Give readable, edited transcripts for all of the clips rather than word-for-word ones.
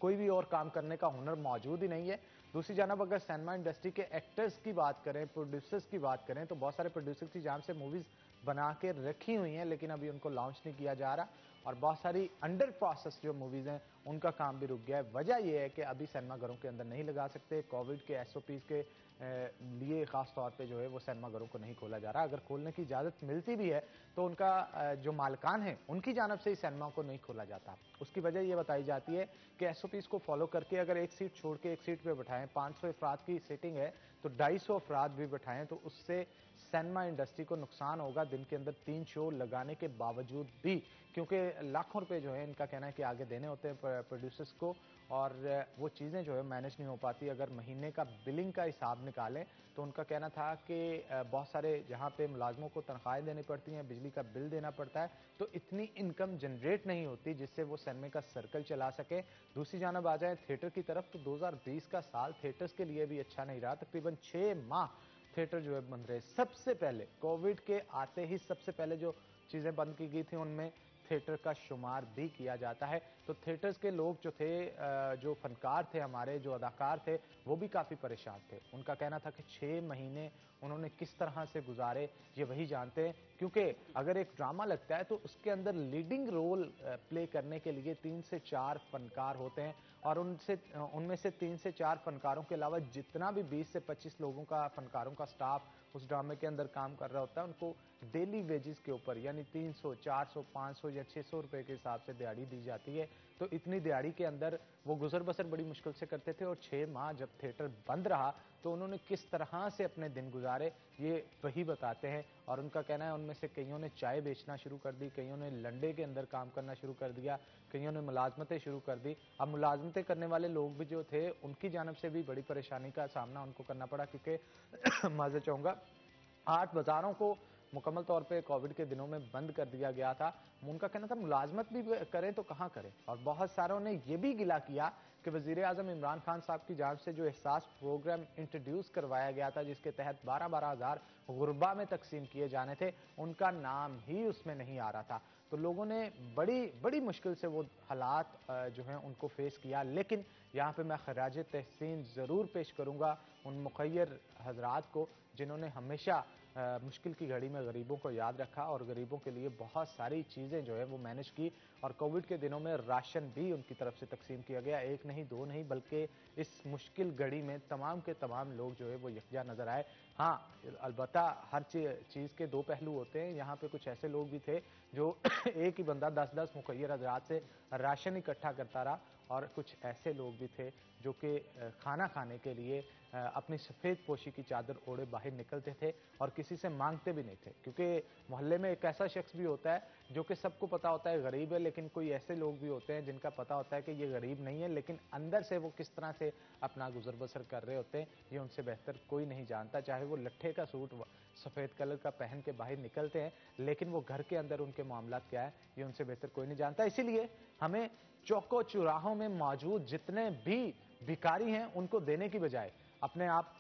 कोई भी और काम करने का हुनर मौजूद ही नहीं है। दूसरी जानब अगर सिनेमा इंडस्ट्री के एक्टर्स की बात करें, प्रोड्यूसर्स की बात करें, तो बहुत सारे प्रोड्यूसर्स की जान से मूवीज बना के रखी हुई हैं, लेकिन अभी उनको लॉन्च नहीं किया जा रहा, और बहुत सारी अंडर प्रोसेस जो मूवीज हैं उनका काम भी रुक गया है। वजह यह है कि अभी सिनेमाघरों के अंदर नहीं लगा सकते, कोविड के एसओपीज के लिए खास तौर पे जो है वो सिनेमाघरों को नहीं खोला जा रहा। अगर खोलने की इजाजत मिलती भी है तो उनका जो मालिकान है उनकी जानब से ही सिनेमा को नहीं खोला जाता। उसकी वजह यह बताई जाती है कि एसओपीज को फॉलो करके अगर एक सीट छोड़ के एक सीट पे बैठाएं, 500 अफराद की सीटिंग है तो 250 अफराद भी बैठाएं, तो उससे सिनेमा इंडस्ट्री को नुकसान होगा दिन के अंदर 3 शो लगाने के बावजूद भी, क्योंकि लाखों रुपए जो है इनका कहना है कि आगे देने होते हैं प्रोड्यूसर्स को, और वो चीज़ें जो है मैनेज नहीं हो पाती। अगर महीने का बिलिंग का हिसाब निकालें तो उनका कहना था कि बहुत सारे जहां पे मुलाजमों को तनख्वाहें देनी पड़ती हैं, बिजली का बिल देना पड़ता है, तो इतनी इनकम जनरेट नहीं होती जिससे वो सिनेमा का सर्कल चला सके। दूसरी जानब आ जाए थिएटर की तरफ, तो 2020 का साल थिएटर्स के लिए भी अच्छा नहीं रहा। तकरीबन 6 माह थिएटर जो है बंद रहे। सबसे पहले कोविड के आते ही सबसे पहले जो चीजें बंद की गई थी उनमें थिएटर का शुमार भी किया जाता है। तो थिएटर्स के लोग जो थे, जो फनकार थे, हमारे जो अदाकार थे, वो भी काफी परेशान थे। उनका कहना था कि 6 महीने उन्होंने किस तरह से गुजारे ये वही जानते हैं, क्योंकि अगर एक ड्रामा लगता है तो उसके अंदर लीडिंग रोल प्ले करने के लिए 3 से 4 फनकार होते हैं, और उनमें से 3 से 4 फनकारों के अलावा जितना भी 20 से 25 लोगों का फनकारों का स्टाफ उस ड्रामे के अंदर काम कर रहा होता है, उनको डेली वेजेस के ऊपर यानी 300, 400, 500 या 600 रुपए के हिसाब से दिहाड़ी दी जाती है। तो इतनी दिहाड़ी के अंदर वो गुजर बसर बड़ी मुश्किल से करते थे, और 6 माह जब थिएटर बंद रहा तो उन्होंने किस तरह से अपने दिन गुजारे ये वही बताते हैं। और उनका कहना है उनमें से कईयों ने चाय बेचना शुरू कर दी, कईयों ने लंडे के अंदर काम करना शुरू कर दिया, कईयों ने मुलाजमतें शुरू कर दी। अब मुलाजमतें करने वाले लोग भी जो थे उनकी जानब से भी बड़ी परेशानी का सामना उनको करना पड़ा, क्योंकि माजर चाहूंगा 8 बाजारों को मुकम्मल तौर पे कोविड के दिनों में बंद कर दिया गया था। उनका कहना था मुलाजमत भी करें तो कहां करें, और बहुत सारों ने यह भी गिला किया कि वजीर आजम इमरान खान साहब की जानिब से जो एहसास प्रोग्राम इंट्रोड्यूस करवाया गया था, जिसके तहत 12-12 हज़ार गुरबा में तकसीम किए जाने थे, उनका नाम ही उसमें नहीं आ रहा था। तो लोगों ने बड़ी बड़ी मुश्किल से वो हालात जो हैं उनको फेस किया। लेकिन यहाँ पे मैं खराज तहसीन ज़रूर पेश करूँगा उन मुखय्यर हजरात को जिन्होंने हमेशा मुश्किल की घड़ी में गरीबों को याद रखा और गरीबों के लिए बहुत सारी चीज़ें जो है वो मैनेज की, और कोविड के दिनों में राशन भी उनकी तरफ से तकसीम किया गया। एक नहीं, दो नहीं, बल्कि इस मुश्किल घड़ी में तमाम के तमाम लोग जो है वो यकजा नजर आए। हाँ, अलबत्ता हर चीज़ के दो पहलू होते हैं। यहाँ पे कुछ ऐसे लोग भी थे जो एक ही बंदा 10-10 मुखय्यर हजरात से राशन इकट्ठा करता रहा, और कुछ ऐसे लोग भी थे जो कि खाना खाने के लिए अपनी सफ़ेद पोशी की चादर ओढ़े बाहर निकलते थे और किसी से मांगते भी नहीं थे, क्योंकि मोहल्ले में एक ऐसा शख्स भी होता है जो कि सबको पता होता है गरीब है, लेकिन कोई ऐसे लोग भी होते हैं जिनका पता होता है कि ये गरीब नहीं है, लेकिन अंदर से वो किस तरह से अपना गुजर बसर कर रहे होते हैं ये उनसे बेहतर कोई नहीं जानता। चाहे वो लट्ठे का सूट सफ़ेद कलर का पहन के बाहर निकलते हैं, लेकिन वो घर के अंदर उनके मामला क्या है ये उनसे बेहतर कोई नहीं जानता। इसीलिए हमें चौकों चौराहों में मौजूद जितने भी भिखारी हैं उनको देने की बजाय अपने आप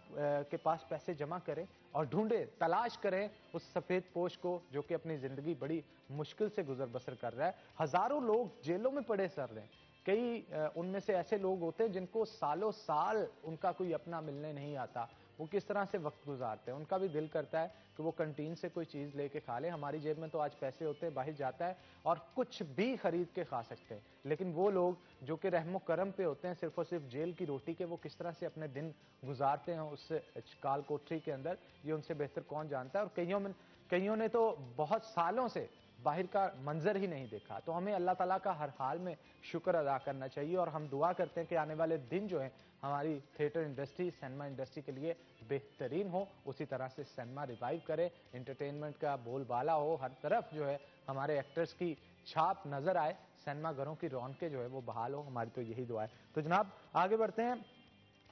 के पास पैसे जमा करें और ढूंढे, तलाश करें उस सफेद पोश को जो कि अपनी जिंदगी बड़ी मुश्किल से गुजर बसर कर रहा है। हजारों लोग जेलों में पड़े सर रहे हैं। कई उनमें से ऐसे लोग होते हैं जिनको सालों साल उनका कोई अपना मिलने नहीं आता, वो किस तरह से वक्त गुजारते हैं। उनका भी दिल करता है कि वो कंटीन से कोई चीज़ लेके खा ले। हमारी जेब में तो आज पैसे होते हैं, बाहर जाता है और कुछ भी खरीद के खा सकते हैं, लेकिन वो लोग जो कि रहमो करम पे होते हैं सिर्फ और सिर्फ जेल की रोटी के, वो किस तरह से अपने दिन गुजारते हैं उस काल कोठरी के अंदर, ये उनसे बेहतर कौन जानता है। और कईयों ने तो बहुत सालों से बाहर का मंजर ही नहीं देखा। तो हमें अल्लाह ताला का हर हाल में शुक्र अदा करना चाहिए, और हम दुआ करते हैं कि आने वाले दिन जो है हमारी थिएटर इंडस्ट्री, सिनेमा इंडस्ट्री के लिए बेहतरीन हो, उसी तरह से सिनेमा रिवाइव करे, एंटरटेनमेंट का बोलबाला हो, हर तरफ जो है हमारे एक्टर्स की छाप नजर आए, सिनेमा घरों की रौनकें जो है वो बहाल हो। हमारी तो यही दुआ है। तो जनाब आगे बढ़ते हैं।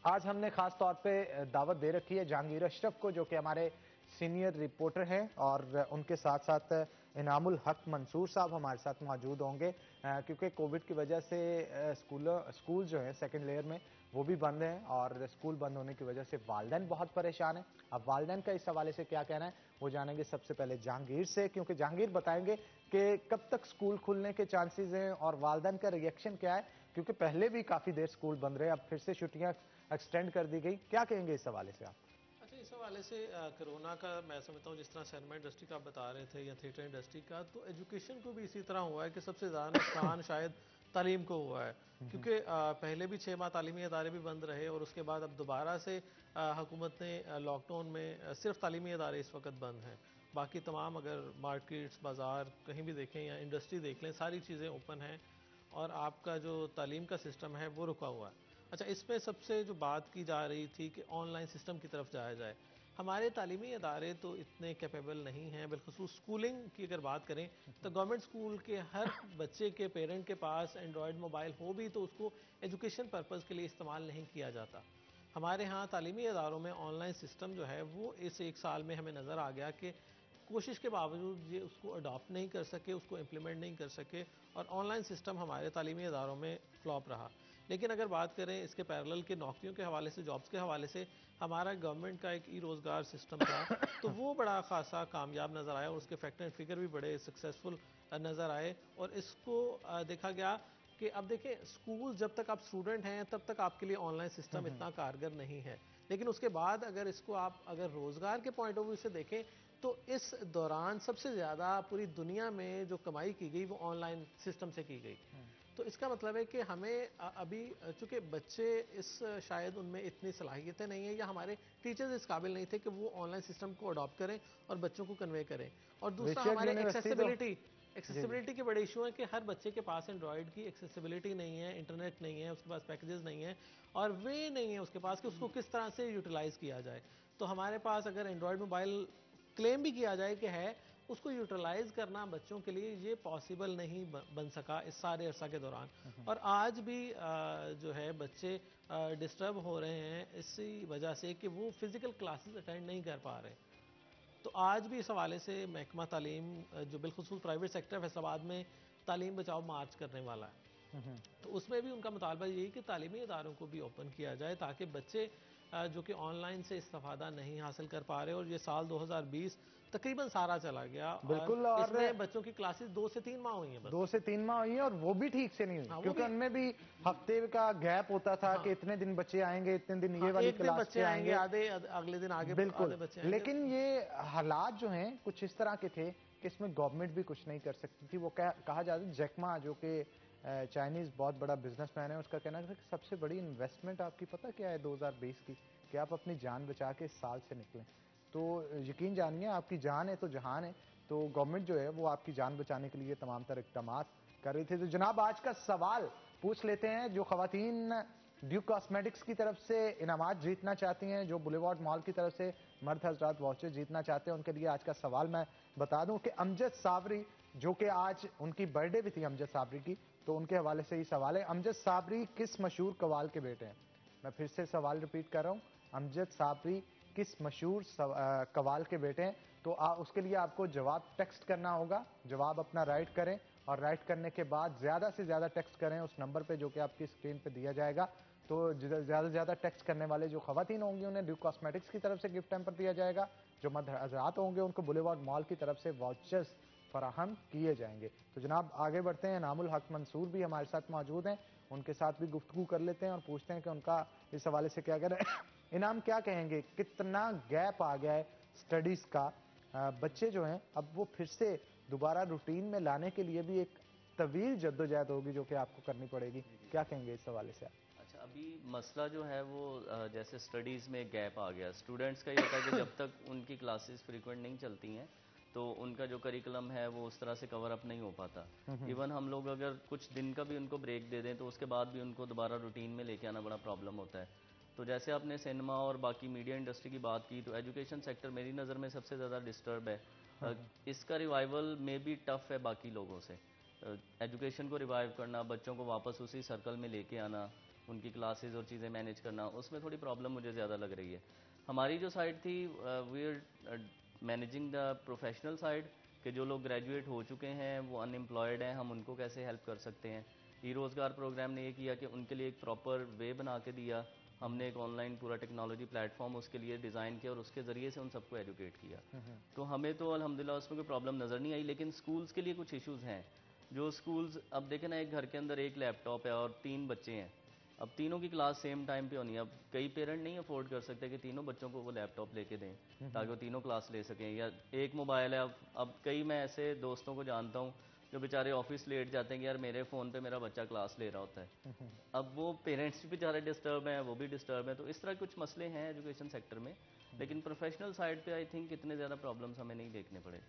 आज हमने खास तौर पे दावत दे रखी है जहांगीर अशरफ को, जो कि हमारे सीनियर रिपोर्टर हैं, और उनके साथ साथ इनामुल हक मंसूर साहब हमारे साथ मौजूद होंगे, क्योंकि कोविड की वजह से स्कूल जो है सेकंड लेयर में वो भी बंद हैं, और स्कूल बंद होने की वजह से वालिदैन बहुत परेशान हैं। अब वालिदैन का इस हवाले से क्या कहना है वो जानेंगे सबसे पहले जहांगीर से, क्योंकि जहांगीर बताएंगे कि कब तक स्कूल खुलने के चांसेस हैं और वालिदैन का रिएक्शन क्या है क्योंकि पहले भी काफी देर स्कूल बंद रहे, अब फिर से छुट्टियां एक्सटेंड कर दी गई, क्या कहेंगे इस हवाले से आप? अच्छा, इस हवाले से कोरोना का मैं समझता हूँ, जिस तरह सिनेमा इंडस्ट्री का आप बता रहे थे या थिएटर इंडस्ट्री का, तो एजुकेशन को भी इसी तरह हुआ है कि सबसे ज़्यादा नुकसान शायद तालीम को हुआ है। क्योंकि पहले भी 6 माह तालीमी इदारे भी बंद रहे और उसके बाद अब दोबारा से हुकूमत ने लॉकडाउन में सिर्फ तालीमी इदारे इस वक्त बंद हैं। बाकी तमाम अगर मार्केट्स, बाज़ार कहीं भी देखें या इंडस्ट्री देख लें, सारी चीज़ें ओपन हैं और आपका जो तालीम का सिस्टम है वो रुका हुआ है। अच्छा, इसमें सबसे जो बात की जा रही थी कि ऑनलाइन सिस्टम की तरफ जाया जाए। हमारे तालीमी इदारे तो इतने कैपेबल नहीं हैं, बिलखुसूस स्कूलिंग की अगर बात करें तो गवर्नमेंट स्कूल के हर बच्चे के पेरेंट के पास एंड्रॉयड मोबाइल हो भी तो उसको एजुकेशन पर्पज़ के लिए इस्तेमाल नहीं किया जाता। हमारे यहाँ तालीमी इदारों में ऑनलाइन सिस्टम जो है वो इस 1 साल में हमें नज़र आ गया कि कोशिश के बावजूद ये उसको अडॉप्ट नहीं कर सके, उसको इम्प्लीमेंट नहीं कर सके और ऑनलाइन सिस्टम हमारे तालीमी इदारों में फ्लॉप रहा। लेकिन अगर बात करें इसके पैरेलल के नौकरियों के हवाले से, जॉब्स के हवाले से, हमारा गवर्नमेंट का एक ई रोज़गार सिस्टम था, तो वो बड़ा खासा कामयाब नज़र आया और उसके फैक्टर एंड फिगर भी बड़े सक्सेसफुल नज़र आए। और इसको देखा गया कि अब देखिए, स्कूल जब तक आप स्टूडेंट हैं तब तक आपके लिए ऑनलाइन सिस्टम इतना कारगर नहीं है, लेकिन उसके बाद अगर इसको आप अगर रोज़गार के पॉइंट ऑफ व्यू से देखें तो इस दौरान सबसे ज़्यादा पूरी दुनिया में जो कमाई की गई वो ऑनलाइन सिस्टम से की गई। तो इसका मतलब है कि हमें अभी चूंकि बच्चे इस शायद उनमें इतनी सलाहियतें नहीं है या हमारे टीचर्स इस काबिल नहीं थे कि वो ऑनलाइन सिस्टम को अडॉप्ट करें और बच्चों को कन्वे करें। और दूसरा विशेष हमारे यूनिवर्सिटी तो जी जी एक्सेसिबिलिटी के बड़े इशू हैं कि हर बच्चे के पास एंड्रॉयड की एक्सेसिबिलिटी नहीं है, इंटरनेट नहीं है, उसके पास पैकेजेस नहीं है और वे नहीं है उसके पास कि उसको किस तरह से यूटिलाइज किया जाए। तो हमारे पास अगर एंड्रॉयड मोबाइल क्लेम भी किया जाए कि है, उसको यूटिलाइज करना बच्चों के लिए ये पॉसिबल नहीं बन सका इस सारे अरसा के दौरान। और आज भी जो है बच्चे डिस्टर्ब हो रहे हैं इसी वजह से कि वो फिजिकल क्लासेस अटेंड नहीं कर पा रहे। तो आज भी इस हवाले से महकमा तालीम जो बिलखुसूस प्राइवेट सेक्टर फैसलाबाद में तालीम बचाओ मार्च करने वाला है, तो उसमें भी उनका मुतालबा यही कि तालीमी इदारों को भी ओपन किया जाए ताकि बच्चे जो कि ऑनलाइन से इस्तेफादा नहीं हासिल कर पा रहे, और ये साल 2020 तकरीबन सारा चला गया और बिल्कुल। और इसमें बच्चों की क्लासेस 2 से 3 माह हुई हैं बस। 2 से 3 माह हुई है और वो भी ठीक से नहीं हुई, हाँ, वो क्योंकि भी। उनमें भी हफ्ते का गैप होता था कि हाँ, इतने दिन बच्चे आएंगे, इतने दिन ये हाँ, वाली एक दिन क्लास बच्चे के आएंगे, आएंगे। आधे अगले दिन आगे बिल्कुल। आधे बच्चे आएंगे। लेकिन ये हालात जो हैं कुछ इस तरह के थे कि इसमें गवर्नमेंट भी कुछ नहीं कर सकती थी। वो कहा जाता है, जैकमा जो कि चाइनीज बहुत बड़ा बिजनेसमैन है, उसका कहना था कि सबसे बड़ी इन्वेस्टमेंट आपकी पता क्या है 2020 की, कि आप अपनी जान बचा के इस साल से निकलें। तो यकीन जानिए, आपकी जान है तो जहान है। तो गवर्नमेंट जो है वो आपकी जान बचाने के लिए तमाम तरह इकदाम कर रही थी। तो जनाब, आज का सवाल पूछ लेते हैं। जो खवातीन ड्यूक कॉस्मेटिक्स की तरफ से इनामात जीतना चाहती हैं, जो बुलेवार्ड मॉल की तरफ से मर्द हजरात वाउचर जीतना चाहते हैं, उनके लिए आज का सवाल मैं बता दूं कि अमजद साबरी, जो कि आज उनकी बर्थडे भी थी अमजद साबरी की, तो उनके हवाले से ही सवाल है। अमजद साबरी किस मशहूर कवाल के बेटे हैं? मैं फिर से सवाल रिपीट कर रहा हूं, अमजद साबरी किस मशहूर कवाल के बेटे हैं? तो उसके लिए आपको जवाब टेक्स्ट करना होगा। जवाब अपना राइट करें और राइट करने के बाद ज्यादा से ज्यादा टेक्स्ट करें उस नंबर पे जो कि आपकी स्क्रीन पे दिया जाएगा। तो ज्यादा से ज्यादा टेक्स्ट करने वाले जो खवातीन होंगी उन्हें ड्यूक कॉस्मेटिक्स की तरफ से गिफ्ट हैम्पर दिया जाएगा। जो मर्द हजरात होंगे उनको बुलेवार्ड मॉल की तरफ से वाउचर्स फराहम किए जाएंगे। तो जनाब, आगे बढ़ते हैं। नामुल हक मंसूर भी हमारे साथ मौजूद हैं, उनके साथ भी गुफ्तगू कर लेते हैं और पूछते हैं कि उनका इस हवाले से क्या कह रहे हैं। इनाम, क्या कहेंगे, कितना गैप आ गया है स्टडीज का? बच्चे जो हैं अब वो फिर से दोबारा रूटीन में लाने के लिए भी एक तवील जद्दोजहद होगी जो कि आपको करनी पड़ेगी। क्या कहेंगे इस हवाले से आप? अच्छा, अभी मसला जो है वो जैसे स्टडीज़ में गैप आ गया, स्टूडेंट्स का ये होता है कि जब तक उनकी क्लासेस फ्रीक्वेंट नहीं चलती हैं तो उनका जो करिकुलम है वो उस तरह से कवर अप नहीं हो पाता। इवन हम लोग अगर कुछ दिन का भी उनको ब्रेक दे दें तो उसके बाद भी उनको दोबारा रूटीन में लेके आना बड़ा प्रॉब्लम होता है। तो जैसे आपने सिनेमा और बाकी मीडिया इंडस्ट्री की बात की, तो एजुकेशन सेक्टर मेरी नज़र में सबसे ज़्यादा डिस्टर्ब है। इसका रिवाइवल में भी टफ़ है बाकी लोगों से। एजुकेशन को रिवाइव करना, बच्चों को वापस उसी सर्कल में लेके आना, उनकी क्लासेस और चीज़ें मैनेज करना, उसमें थोड़ी प्रॉब्लम मुझे ज़्यादा लग रही है। हमारी जो साइड थी, we are managing the professional side, कि जो लोग ग्रेजुएट हो चुके हैं वो अनएम्प्लॉयड हैं, हम उनको कैसे हेल्प कर सकते हैं। ई रोज़गार प्रोग्राम ने ये किया कि उनके लिए एक प्रॉपर वे बना के दिया। हमने एक ऑनलाइन पूरा टेक्नोलॉजी प्लेटफॉर्म उसके लिए डिज़ाइन किया और उसके ज़रिए से उन सबको एजुकेट किया। तो हमें तो अल्हम्दुलिल्लाह उसमें कोई प्रॉब्लम नज़र नहीं आई, लेकिन स्कूल्स के लिए कुछ इश्यूज़ हैं। जो स्कूल्स, अब देखें ना, एक घर के अंदर एक लैपटॉप है और 3 बच्चे हैं, अब तीनों की क्लास सेम टाइम पे होनी है। अब कई पेरेंट नहीं अफोर्ड कर सकते कि तीनों बच्चों को वो लैपटॉप लेके दें ताकि वो तीनों क्लास ले सकें, या एक मोबाइल है। अब कई मैं ऐसे दोस्तों को जानता हूँ जो बेचारे ऑफिस लेट जाते हैं कि यार मेरे फ़ोन पे मेरा बच्चा क्लास ले रहा होता है। अब वो पेरेंट्स भी बेचारे डिस्टर्ब हैं, वो भी डिस्टर्ब हैं। तो इस तरह कुछ मसले हैं एजुकेशन सेक्टर में, लेकिन प्रोफेशनल साइड पे आई थिंक इतने ज़्यादा प्रॉब्लम्स हमें नहीं देखने पड़े।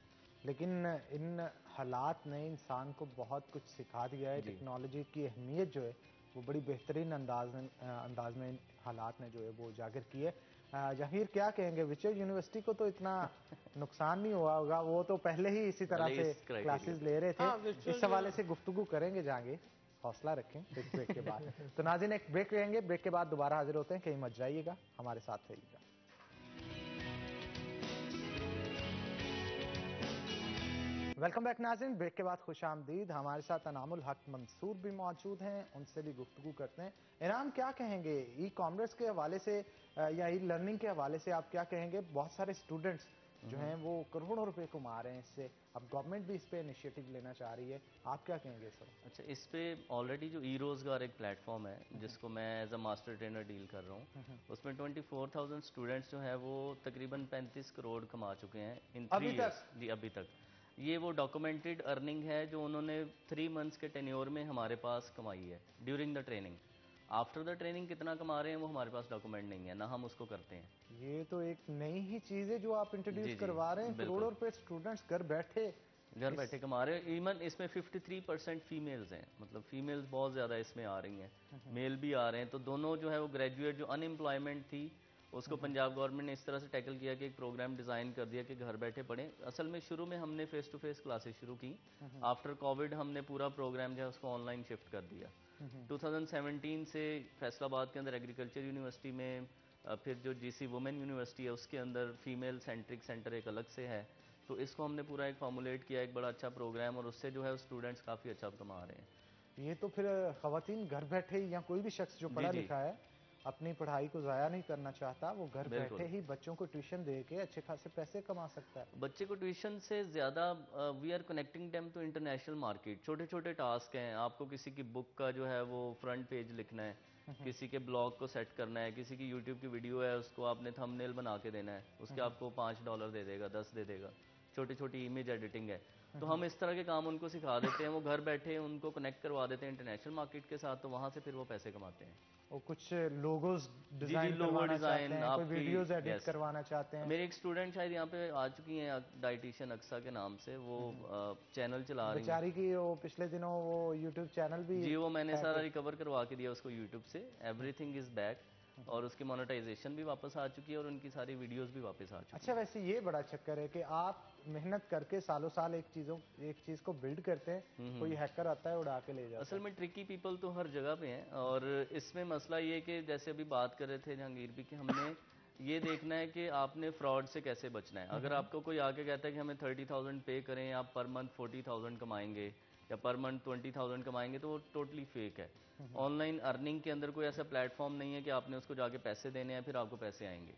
लेकिन इन हालात ने इंसान को बहुत कुछ सिखा दिया है। जी। टेक्नोलॉजी की अहमियत जो है वो बड़ी बेहतरीन अंदाज में इन हालात ने जो है वो उजागर की है। जहीर, क्या कहेंगे, विचर यूनिवर्सिटी को तो इतना नुकसान नहीं हुआ होगा, वो तो पहले ही इसी तरह भले से इस क्राइटेरिया क्लासेस पे। ले रहे थे। हाँ, virtual इस हवाले से गुफ्तगू करेंगे जहांगीर, हौसला रखें इस ब्रेक के बाद। तो नाज़रीन, एक ब्रेक लेंगे, ब्रेक के बाद दोबारा हाजिर होते हैं। कहीं मत जाइएगा, हमारे साथ रहिएगा। वेलकम बैक नाज़रीन, ब्रेक के बाद खुश आमदीद। हमारे साथ अनामुल हक मंसूर भी मौजूद हैं, उनसे भी गुफ्तगू करते हैं। इनाम, क्या कहेंगे ई कॉमर्स के हवाले से या ई लर्निंग के हवाले से आप क्या कहेंगे? बहुत सारे स्टूडेंट्स जो हैं वो करोड़ों रुपए कमा रहे हैं इससे। अब गवर्नमेंट भी इस पे इनिशिएटिव लेना चाह रही है, आप क्या कहेंगे सर? अच्छा, इस पे ऑलरेडी जो ई रोज़गार एक प्लेटफॉर्म है जिसको मैं as a master trainer deal कर रहा हूँ, उसमें 24,000 स्टूडेंट्स जो है वो तकरीबन 35 करोड़ कमा चुके हैं इन 3 अभी तक? ईयर्स। जी, अभी तक। ये वो डॉक्यूमेंटेड अर्निंग है जो उन्होंने 3 मंथ्स के टेन्योर में हमारे पास कमाई है during the training. After the training कितना कमा रहे हैं वो हमारे पास डॉक्यूमेंट नहीं है, ना हम उसको करते हैं। ये तो एक नई ही चीज़ है जो आप इंट्रोड्यूस जी जी, करवा रहे हैं। बिल्कुल। करोड़ों रुपए स्टूडेंट्स घर बैठे घर इस बैठे कमा रहे हैं। इवन इसमें 53% फीमेल्स हैं, मतलब फीमेल्स बहुत ज़्यादा इसमें आ रही हैं, मेल भी आ रहे हैं। तो दोनों जो है वो ग्रेजुएट जो अनएम्प्लॉयमेंट थी उसको पंजाब गवर्नमेंट ने इस तरह से टैकल किया कि एक प्रोग्राम डिज़ाइन कर दिया कि घर बैठे पढ़ें। असल में शुरू में हमने फेस टू फेस क्लासेस शुरू की, आफ्टर कोविड हमने पूरा प्रोग्राम जो है उसको ऑनलाइन शिफ्ट कर दिया। 2017 से फैसलाबाद के अंदर एग्रीकल्चर यूनिवर्सिटी में, फिर जो जीसी वुमेन यूनिवर्सिटी है उसके अंदर फीमेल सेंट्रिक सेंटर एक अलग से है। तो इसको हमने पूरा एक फॉर्मुलेट किया, एक बड़ा अच्छा प्रोग्राम, और उससे जो है स्टूडेंट्स काफ़ी अच्छा कमा रहे हैं। ये तो फिर खवातीन घर बैठे ही, या कोई भी शख्स जो पढ़ा जी जी, लिखा है अपनी पढ़ाई को ज़ाया नहीं करना चाहता, वो घर बैठे बिल्कुल। ही बच्चों को ट्यूशन दे के अच्छे खासे पैसे कमा सकता है। बच्चे को ट्यूशन से ज़्यादा we are connecting them to international market. छोटे छोटे टास्क हैं, आपको किसी की बुक का जो है वो फ्रंट पेज लिखना है, किसी के ब्लॉग को सेट करना है, किसी की यूट्यूब की वीडियो है उसको आपने थंबनेल बना के देना है, उसके आपको $5 दे देगा, 10 दे देगा। छोटी छोटी इमेज एडिटिंग है। तो हम इस तरह के काम उनको सिखा देते हैं, वो घर बैठे उनको कनेक्ट करवा देते हैं इंटरनेशनल मार्केट के साथ, तो वहाँ से फिर वो पैसे कमाते हैं। और कुछ लोगोज जी जी, डिजाइन लोगो करवाना चाहते डिज़ाइन हैं, कोई आपकी, वीडियोस एडिट यस। करवाना चाहते हैं। मेरे एक स्टूडेंट शायद यहाँ पे आ चुकी हैं, डाइटिशियन अक्सा के नाम से, वो चैनल चला रही हैं। बेचारी की वो पिछले दिनों वो यूट्यूब चैनल भी जी, वो मैंने हैक सारा हो। रिकवर करवा के दिया उसको यूट्यूब से, एवरीथिंग इज़ बैक, और उसकी मोनेटाइजेशन भी वापस आ चुकी है और उनकी सारी वीडियोस भी वापस आ चुकी अच्छा, हैं। वैसे ये बड़ा चक्कर है कि आप मेहनत करके सालों साल एक चीज को बिल्ड करते हैं, कोई हैकर आता है उड़ा के ले जाता असल है। में ट्रिकी पीपल तो हर जगह पे हैं, और इसमें मसला ये कि जैसे अभी बात कर रहे थे जहांगीर भी, कि हमने ये देखना है कि आपने फ्रॉड से कैसे बचना है। अगर आपको कोई आके कहता है कि हमें 30,000 पे करें, आप पर मंथ 40,000 कमाएंगे या पर मंथ 20,000 कमाएंगे, तो वो टोटली फेक है। ऑनलाइन अर्निंग के अंदर कोई ऐसा प्लेटफॉर्म नहीं है कि आपने उसको जाके पैसे देने हैं फिर आपको पैसे आएंगे।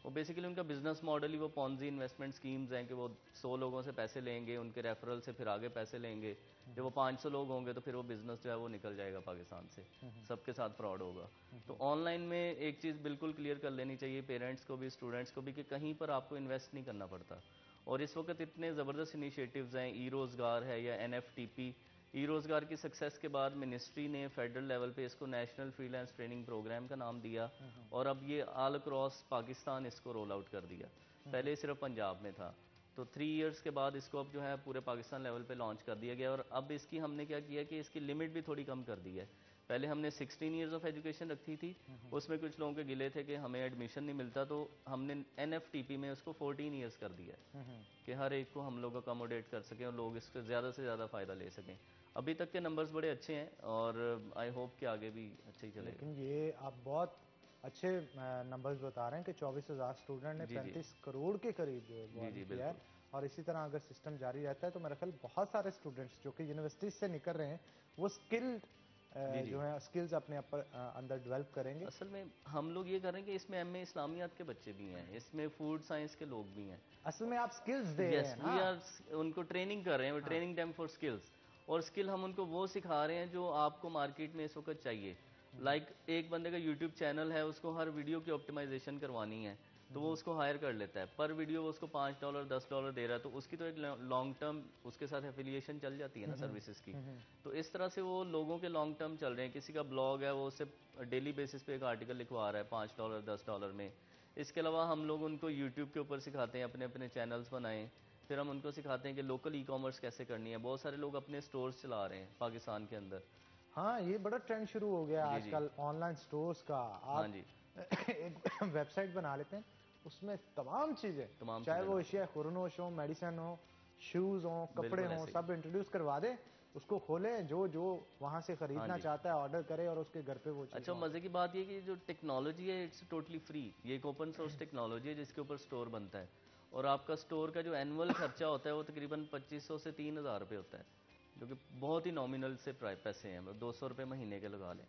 वो बेसिकली उनका बिजनेस मॉडल ही वो पॉन्जी इन्वेस्टमेंट स्कीम्स हैं कि वो 100 लोगों से पैसे लेंगे, उनके रेफरल से फिर आगे पैसे लेंगे। जब वो 500 लोग होंगे तो फिर वो बिजनेस जो है वो निकल जाएगा पाकिस्तान से, सबके साथ फ्रॉड होगा। तो ऑनलाइन में एक चीज़ बिल्कुल क्लियर कर लेनी चाहिए पेरेंट्स को भी, स्टूडेंट्स को भी, कि कहीं पर आपको इन्वेस्ट नहीं करना पड़ता। और इस वक्त इतने ज़बरदस्त इनिशिएटिव्स हैं, ई रोज़गार है या NFTP। ई रोज़गार की सक्सेस के बाद मिनिस्ट्री ने फेडरल लेवल पे इसको नेशनल फ्रीलांस ट्रेनिंग प्रोग्राम का नाम दिया, और अब ये ऑल अक्रॉस पाकिस्तान इसको रोल आउट कर दिया। पहले सिर्फ पंजाब में था, तो 3 इयर्स के बाद इसको अब जो है पूरे पाकिस्तान लेवल पे लॉन्च कर दिया गया। और अब इसकी हमने क्या किया कि इसकी लिमिट भी थोड़ी कम कर दी है। पहले हमने 16 इयर्स ऑफ एजुकेशन रखी थी, उसमें कुछ लोगों के गिले थे कि हमें एडमिशन नहीं मिलता, तो हमने NFTP में उसको 14 इयर्स कर दिया है कि हर एक को हम लोग अकोमोडेट कर सकें और लोग इससे ज़्यादा से ज़्यादा फ़ायदा ले सकें। अभी तक के नंबर्स बड़े अच्छे हैं और आई होप कि आगे भी अच्छे ही चलेगा। लेकिन ये आप बहुत अच्छे नंबर्स बता रहे हैं कि 24,000 स्टूडेंट ने जी जी, 35 करोड़ के करीब जो है वो जी अर्न जी, किया है। बिल्कुल। और इसी तरह अगर सिस्टम जारी रहता है तो मेरा ख्याल बहुत सारे स्टूडेंट्स जो कि यूनिवर्सिटीज से निकल रहे हैं वो स्किल्ड जी जी, जो है स्किल्स अपने अंदर डेवलप करेंगे। असल में हम लोग ये कर रहे हैं कि इसमें MA इस्लामियात के बच्चे भी हैं, इसमें फूड साइंस के लोग भी हैं। असल में आप स्किल्स दे रहे यस, हैं ना। वी आर उनको ट्रेनिंग कर रहे हैं, हाँ। Training them for skills. और स्किल हम उनको वो सिखा रहे हैं जो आपको मार्केट में इस वक्त चाहिए। लाइक एक बंदे का यूट्यूब चैनल है, उसको हर वीडियो की ऑप्टिमाइजेशन करवानी है, तो वो उसको हायर कर लेता है, पर वीडियो वो उसको $5 $10 दे रहा है, तो उसकी तो एक लॉन्ग टर्म उसके साथ एफिलिएशन चल जाती है ना सर्विसेज की। तो इस तरह से वो लोगों के लॉन्ग टर्म चल रहे हैं। किसी का ब्लॉग है, वो उससे डेली बेसिस पे एक आर्टिकल लिखवा रहा है $5 $10 में। इसके अलावा हम लोग उनको यूट्यूब के ऊपर सिखाते हैं, अपने अपने चैनल्स बनाएं। फिर हम उनको सिखाते हैं कि लोकल ई कॉमर्स कैसे करनी है। बहुत सारे लोग अपने स्टोर्स चला रहे हैं पाकिस्तान के अंदर। हाँ, ये बड़ा ट्रेंड शुरू हो गया जी जी। आजकल ऑनलाइन स्टोर्स का। हाँ आप जी, एक वेबसाइट बना लेते हैं, उसमें तमाम चीजें, तमाम चाहे चीज़ें वो डालते एशिया खुरनोश हो, मेडिसिन हो, शूज हो, हैं। कपड़े बिल्कुल हो, ऐसे ही। सब इंट्रोड्यूस करवा दें, उसको खोलें, जो जो वहां से हाँ खरीदना जी। चाहता है ऑर्डर करे और उसके घर पे वो चीज अच्छा, मज़े की बात ये कि जो टेक्नोलॉजी है इट्स टोटली फ्री। ये एक ओपन सोर्स टेक्नोलॉजी है जिसके ऊपर स्टोर बनता है, और आपका स्टोर का जो एनुअल खर्चा होता है वो तकरीबन 2500 से 3000 रुपये होता है, जो कि बहुत ही नॉमिनल से पैसे हैं, 200 रुपये महीने के लगा लें।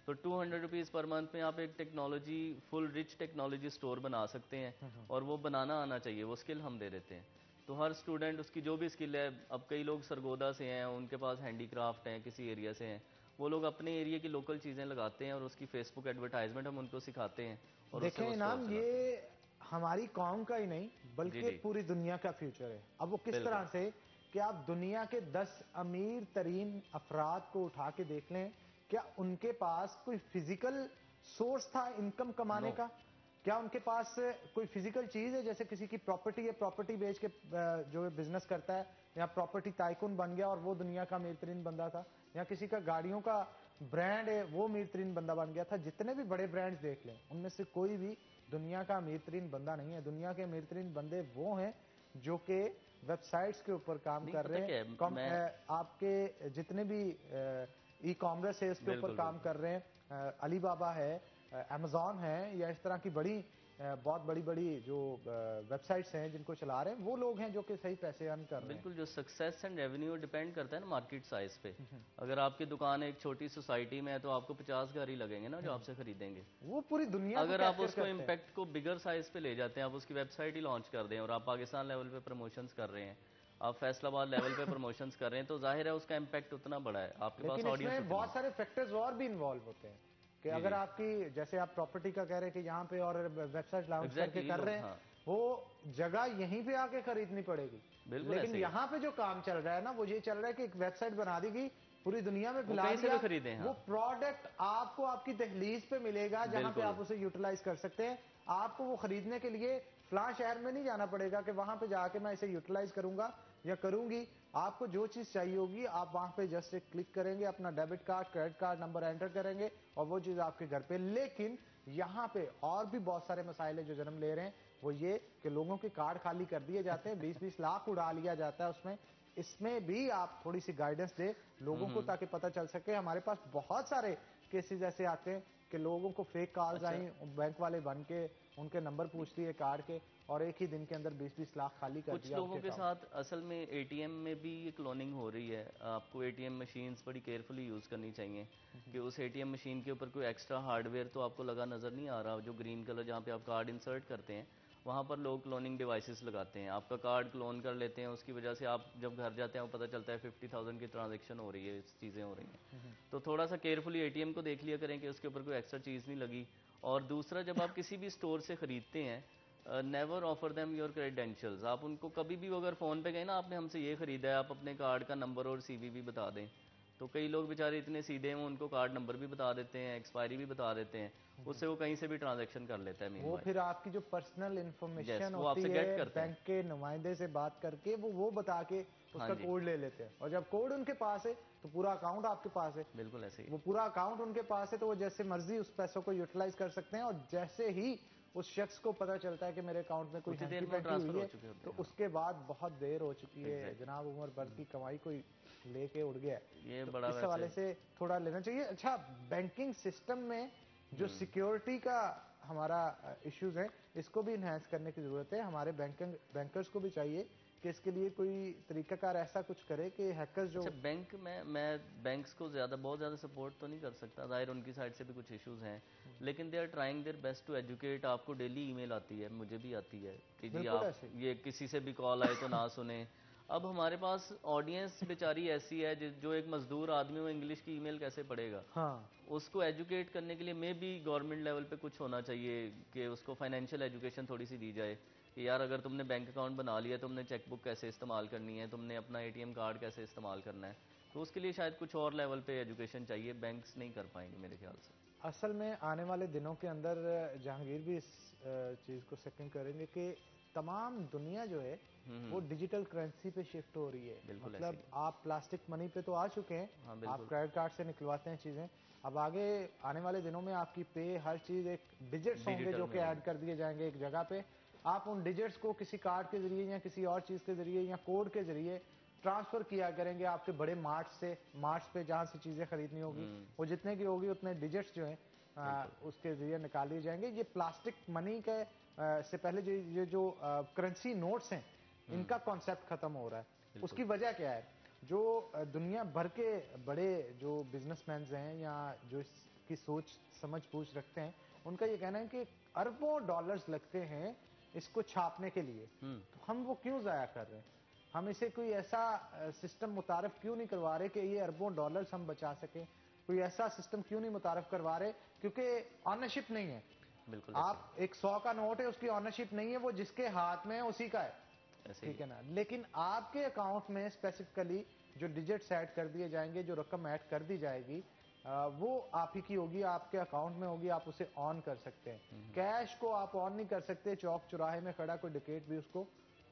तो 200 रुपीज़ पर मंथ में आप एक technology, full rich technology store बना सकते हैं, और वो बनाना आना चाहिए, वो स्किल हम दे देते हैं। तो हर स्टूडेंट उसकी जो भी स्किल है, अब कई लोग सरगोदा से हैं, उनके पास हैंडीक्राफ्ट हैं, किसी एरिया से हैं, वो लोग अपने एरिया की लोकल चीज़ें लगाते हैं और उसकी फेसबुक एडवर्टाइजमेंट हम उनको सिखाते हैं, और उससे देखें वो स्टोर इनाम, चलाते हैं। ये हमारी कौम का ही नहीं जी बल्कि जी, पूरी दुनिया का फ्यूचर है। अब वो किस बिल्कुल। तरह से, कि आप दुनिया के 10 अमीर तरीन अफराद को उठा के देख लें, क्या उनके पास कोई फिजिकल सोर्स था इनकम कमाने नो। का? क्या उनके पास कोई फिजिकल चीज है? जैसे किसी की प्रॉपर्टी है, प्रॉपर्टी बेच के जो बिजनेस करता है, या प्रॉपर्टी टाइकून बन गया और वो दुनिया का अमीर तरीन बंदा था, या किसी का गाड़ियों का ब्रांड है, वो अमीर तरीन बंदा बन गया था। जितने भी बड़े ब्रांड्स देख लें, उनमें से कोई भी दुनिया का अमीर तरीन बंदा नहीं है। दुनिया के अमीर तरीन बंदे वो हैं जो कि वेबसाइट्स के ऊपर काम नहीं, कर पता रहे क्या हैं, है, मैं आपके जितने भी ई कॉमर्स है उसके ऊपर बिल्कुल काम बिल्कुल। कर रहे हैं, अलीबाबा है, अमेजॉन है, या इस तरह की बड़ी बहुत बड़ी बड़ी जो वेबसाइट्स हैं जिनको चला रहे हैं, वो लोग हैं जो कि सही पैसे अर्न कर रहे हैं। बिल्कुल, जो सक्सेस एंड रेवेन्यू डिपेंड करता है ना मार्केट साइज पे। अगर आपकी दुकान एक छोटी सोसाइटी में है तो आपको 50 घर ही लगेंगे ना जो आपसे खरीदेंगे। वो पूरी दुनिया को अगर आप कैप्चर उसको करते हैं। इम्पैक्ट को बिगर साइज पे ले जाते हैं, आप उसकी वेबसाइट ही लॉन्च कर दें और आप पाकिस्तान लेवल पे प्रमोशंस कर रहे हैं, आप फैसलाबाद लेवल पे प्रमोशंस कर रहे हैं, तो जाहिर है उसका इम्पैक्ट उतना बड़ा है, आपके पास लेकिन ऑडियंस इसमें उतनी बहुत है। सारे फैक्टर्स और भी इन्वॉल्व होते हैं, कि जी अगर जी, आपकी, जैसे आप प्रॉपर्टी का कह रहे हैं कि यहाँ पे और वेबसाइट लॉन्च करके एग्जैक्टली कर लोग, रहे हैं, हाँ वो जगह यहीं पे आके खरीदनी पड़ेगी। बिल्कुल लेकिन ऐसे ही है। यहाँ पे जो काम चल रहा है ना, वो ये चल रहा है कि एक वेबसाइट बना दी गई, पूरी दुनिया में वो फैला कहीं से भी दिया, खरीदें, वो हाँ प्रोडक्ट आपको आपकी दहलीज पे मिलेगा जहां पे बिल्कुल। आप उसे यूटिलाइज कर सकते हैं। आपको वो खरीदने के लिए फलां शहर में नहीं जाना पड़ेगा कि वहां पे जाके मैं इसे यूटिलाइज करूंगा या करूंगी। आपको जो चीज चाहिए होगी, आप वहां पे जस्ट एक क्लिक करेंगे, अपना debit card credit card number enter करेंगे और वो चीज आपके घर पे। लेकिन यहाँ पे और भी बहुत सारे मसाइल जो जन्म ले रहे हैं, वो ये कि लोगों के कार्ड खाली कर दिए जाते हैं, 20-20 लाख उड़ा लिया जाता है उसमें। इसमें भी आप थोड़ी सी गाइडेंस दे लोगों को, हम्म। ताकि पता चल सके। हमारे पास बहुत सारे केसेस ऐसे आते हैं कि लोगों को फेक कॉल्स अच्छा, आई, बैंक वाले बन के उनके नंबर पूछती है कार्ड के, और एक ही दिन के अंदर 20-20 लाख खाली कर कुछ दिया लोगों उनके के अकाउंट। साथ असल में एटीएम में भी ये क्लोनिंग हो रही है। आपको एटीएम मशीन्स बड़ी केयरफुली यूज़ करनी चाहिए कि उस एटीएम मशीन के ऊपर कोई एक्स्ट्रा हार्डवेयर तो आपको लगा नज़र नहीं आ रहा। जो ग्रीन कलर जहाँ पे आप कार्ड इंसर्ट करते हैं, वहाँ पर लोग क्लोनिंग डिवाइसेस लगाते हैं, आपका कार्ड क्लोन कर लेते हैं। उसकी वजह से आप जब घर जाते हैं वो पता चलता है 50,000 की ट्रांजेक्शन हो रही है, चीज़ें हो रही हैं। तो थोड़ा सा केयरफुली एटीएम को देख लिया करें कि उसके ऊपर कोई एक्स्ट्रा चीज़ नहीं लगी। और दूसरा, जब आप किसी भी स्टोर से ख़रीदते हैं, never offer them your credentials. आप उनको कभी भी, अगर फ़ोन पे गए ना आपने हमसे ये ख़रीदा है, आप अपने कार्ड का नंबर और सीवीवी बता दें। तो कई लोग बेचारे इतने सीधे हैं, वो उनको कार्ड नंबर भी बता देते हैं, एक्सपायरी भी बता देते हैं, उससे वो कहीं से भी ट्रांजैक्शन कर लेता है वो मीनवाइल। फिर आपकी जो पर्सनल यस, इंफॉर्मेशन वो होती आपसे गेट है, करते हैं। बैंक के नुमाइंदे से बात करके वो बता के हाँ उसका जी, कोड ले लेते हैं, और जब कोड उनके पास है तो पूरा अकाउंट आपके पास है। बिल्कुल ऐसे ही वो है। पूरा अकाउंट उनके पास है, तो वो जैसे मर्जी उस पैसों को यूटिलाइज कर सकते हैं। और जैसे ही उस शख्स को पता चलता है कि मेरे अकाउंट में कोई उतनी देर हैंकी में वो पैंकी ट्रांसफ़र हुई हो है, चुके होते तो हैं, हाँ उसके बाद बहुत देर हो चुकी है एग्जैक्टली। जनाब, उम्र भर की कमाई कोई लेके उड़ गया है। ये तो बड़ा इस वैसे, हवाले से थोड़ा लेना चाहिए। अच्छा, बैंकिंग सिस्टम में जो हम्म, सिक्योरिटी का हमारा इश्यूज है, इसको भी इन्हांस करने की जरूरत है। हमारे बैंकर्स को भी चाहिए कि इसके लिए कोई तरीकाकार ऐसा कुछ करे कि हैकर्स जो। अच्छा, बैंक में मैं बैंक्स को बहुत ज़्यादा सपोर्ट तो नहीं कर सकता, ज़ाहिर उनकी साइड से भी कुछ इश्यूज हैं, लेकिन they are trying their best to educate. आपको डेली ईमेल आती है, मुझे भी आती है कि जी बिल्कुल आप ऐसे ही। ये किसी से भी कॉल आए तो ना सुने, अब हमारे पास ऑडियंस बेचारी ऐसी है जो एक मजदूर आदमी वो इंग्लिश की ईमेल कैसे पढ़ेगा। हाँ, उसको एजुकेट करने के लिए मे बी गवर्नमेंट लेवल पे कुछ होना चाहिए कि उसको फाइनेंशियल एजुकेशन थोड़ी सी दी जाए कि यार अगर तुमने बैंक अकाउंट बना लिया, तुमने चेकबुक कैसे इस्तेमाल करनी है, तुमने अपना एटीएम कार्ड कैसे इस्तेमाल करना है, तो उसके लिए शायद कुछ और लेवल पे एजुकेशन चाहिए। बैंक्स नहीं कर पाएंगे मेरे ख्याल से। असल में आने वाले दिनों के अंदर जहांगीर भी इस चीज़ को सेकंड करेंगे कि तमाम दुनिया जो है वो डिजिटल करेंसी पे शिफ्ट हो रही है। बिल्कुल मतलब ऐसे ही। आप प्लास्टिक मनी पे तो आ चुके हैं, हाँ आप बिल्कुल। क्रेडिट कार्ड से निकलवाते हैं चीज़ें, अब आगे आने वाले दिनों में आपकी पे हर चीज़ एक डिजिट्स होंगे डिजिटल जो में कि ऐड होगी। कर दिए जाएंगे एक जगह पे। आप उन डिजिट्स को किसी कार्ड के जरिए या किसी और चीज़ के जरिए या कोड के जरिए ट्रांसफर किया करेंगे आपके बड़े मार्ट्स पे जहाँ से चीज़ें खरीदनी होगी, वो जितने की होगी उतने डिजिट्स जो हैं उसके जरिए निकाल दिए जाएंगे। ये प्लास्टिक मनी के से पहले जो ये जो करेंसी नोट्स हैं इनका कॉन्सेप्ट खत्म हो रहा है। उसकी वजह क्या है? जो दुनिया भर के बड़े जो बिजनेसमैन हैं या जो इसकी सोच समझ बूझ रखते हैं, उनका ये कहना है कि अरबों डॉलर्स लगते हैं इसको छापने के लिए, तो हम वो क्यों जाया कर रहे हैं? हम इसे कोई ऐसा सिस्टम मुतारफ क्यों नहीं करवा रहे कि ये अरबों डॉलर्स हम बचा सकें? कोई ऐसा सिस्टम क्यों नहीं मुतारफ करवा रहे? क्योंकि ऑनरशिप नहीं है। बिल्कुल आप एक 100 का नोट है, उसकी ऑनरशिप नहीं है, वो जिसके हाथ में है उसी का है, ऐसे ही। ठीक है ना? लेकिन आपके अकाउंट में स्पेसिफिकली जो डिजिट्स ऐड कर दिए जाएंगे, जो रकम ऐड कर दी जाएगी, वो आप ही की होगी, आपके अकाउंट में होगी, आप उसे ऑन कर सकते हैं। कैश को आप ऑन नहीं कर सकते, चौक चौराहे में खड़ा कोई डिकेट भी उसको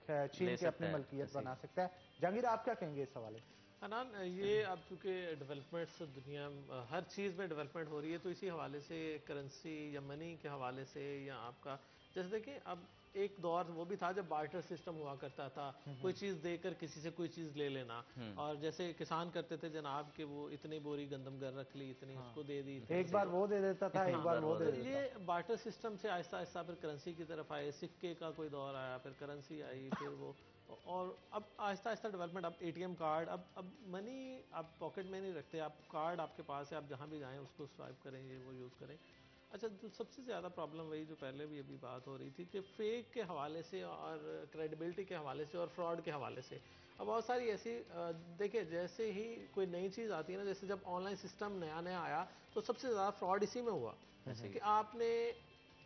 छीन ले के सकता अपनी है मलकियत ऐसे ही। बना सकता है। जहांगीर, आप क्या कहेंगे इस हवाले? अनान, ये अब चूंकि डेवलपमेंट्स दुनिया हर चीज़ में डेवलपमेंट हो रही है, तो इसी हवाले से करेंसी या मनी के हवाले से या आपका जैसे देखिए अब एक दौर वो भी था जब बार्टर सिस्टम हुआ करता था, कोई चीज़ देकर किसी से कोई चीज़ ले लेना, और जैसे किसान करते थे जनाब कि वो इतनी बोरी गंदम घर रख ली, इतनी उसको दे दी, इतनी एक बार वो दे देता था, एक बार वो तो दे देता ये बार्टर सिस्टम से आहिस्ता आहिस्ता फिर करेंसी की तरफ आए, सिक्के का कोई दौर आया, फिर करेंसी आई, फिर वो और अब आहिस्ता आहिस्ता डेवलपमेंट, अब एटीएम कार्ड, अब मनी आप पॉकेट में नहीं रखते, आप कार्ड आपके पास है, आप जहाँ भी जाएं उसको स्वाइप करें, ये वो यूज़ करें। अच्छा, जो सबसे ज़्यादा प्रॉब्लम वही जो पहले भी अभी बात हो रही थी कि फेक के हवाले से और क्रेडिबिलिटी के हवाले से और फ्रॉड के हवाले से अब बहुत सारी ऐसी देखिए जैसे ही कोई नई चीज़ आती है ना, जैसे जब ऑनलाइन सिस्टम नया नया आया तो सबसे ज़्यादा फ्रॉड इसी में हुआ। ऐसे कि ही। आपने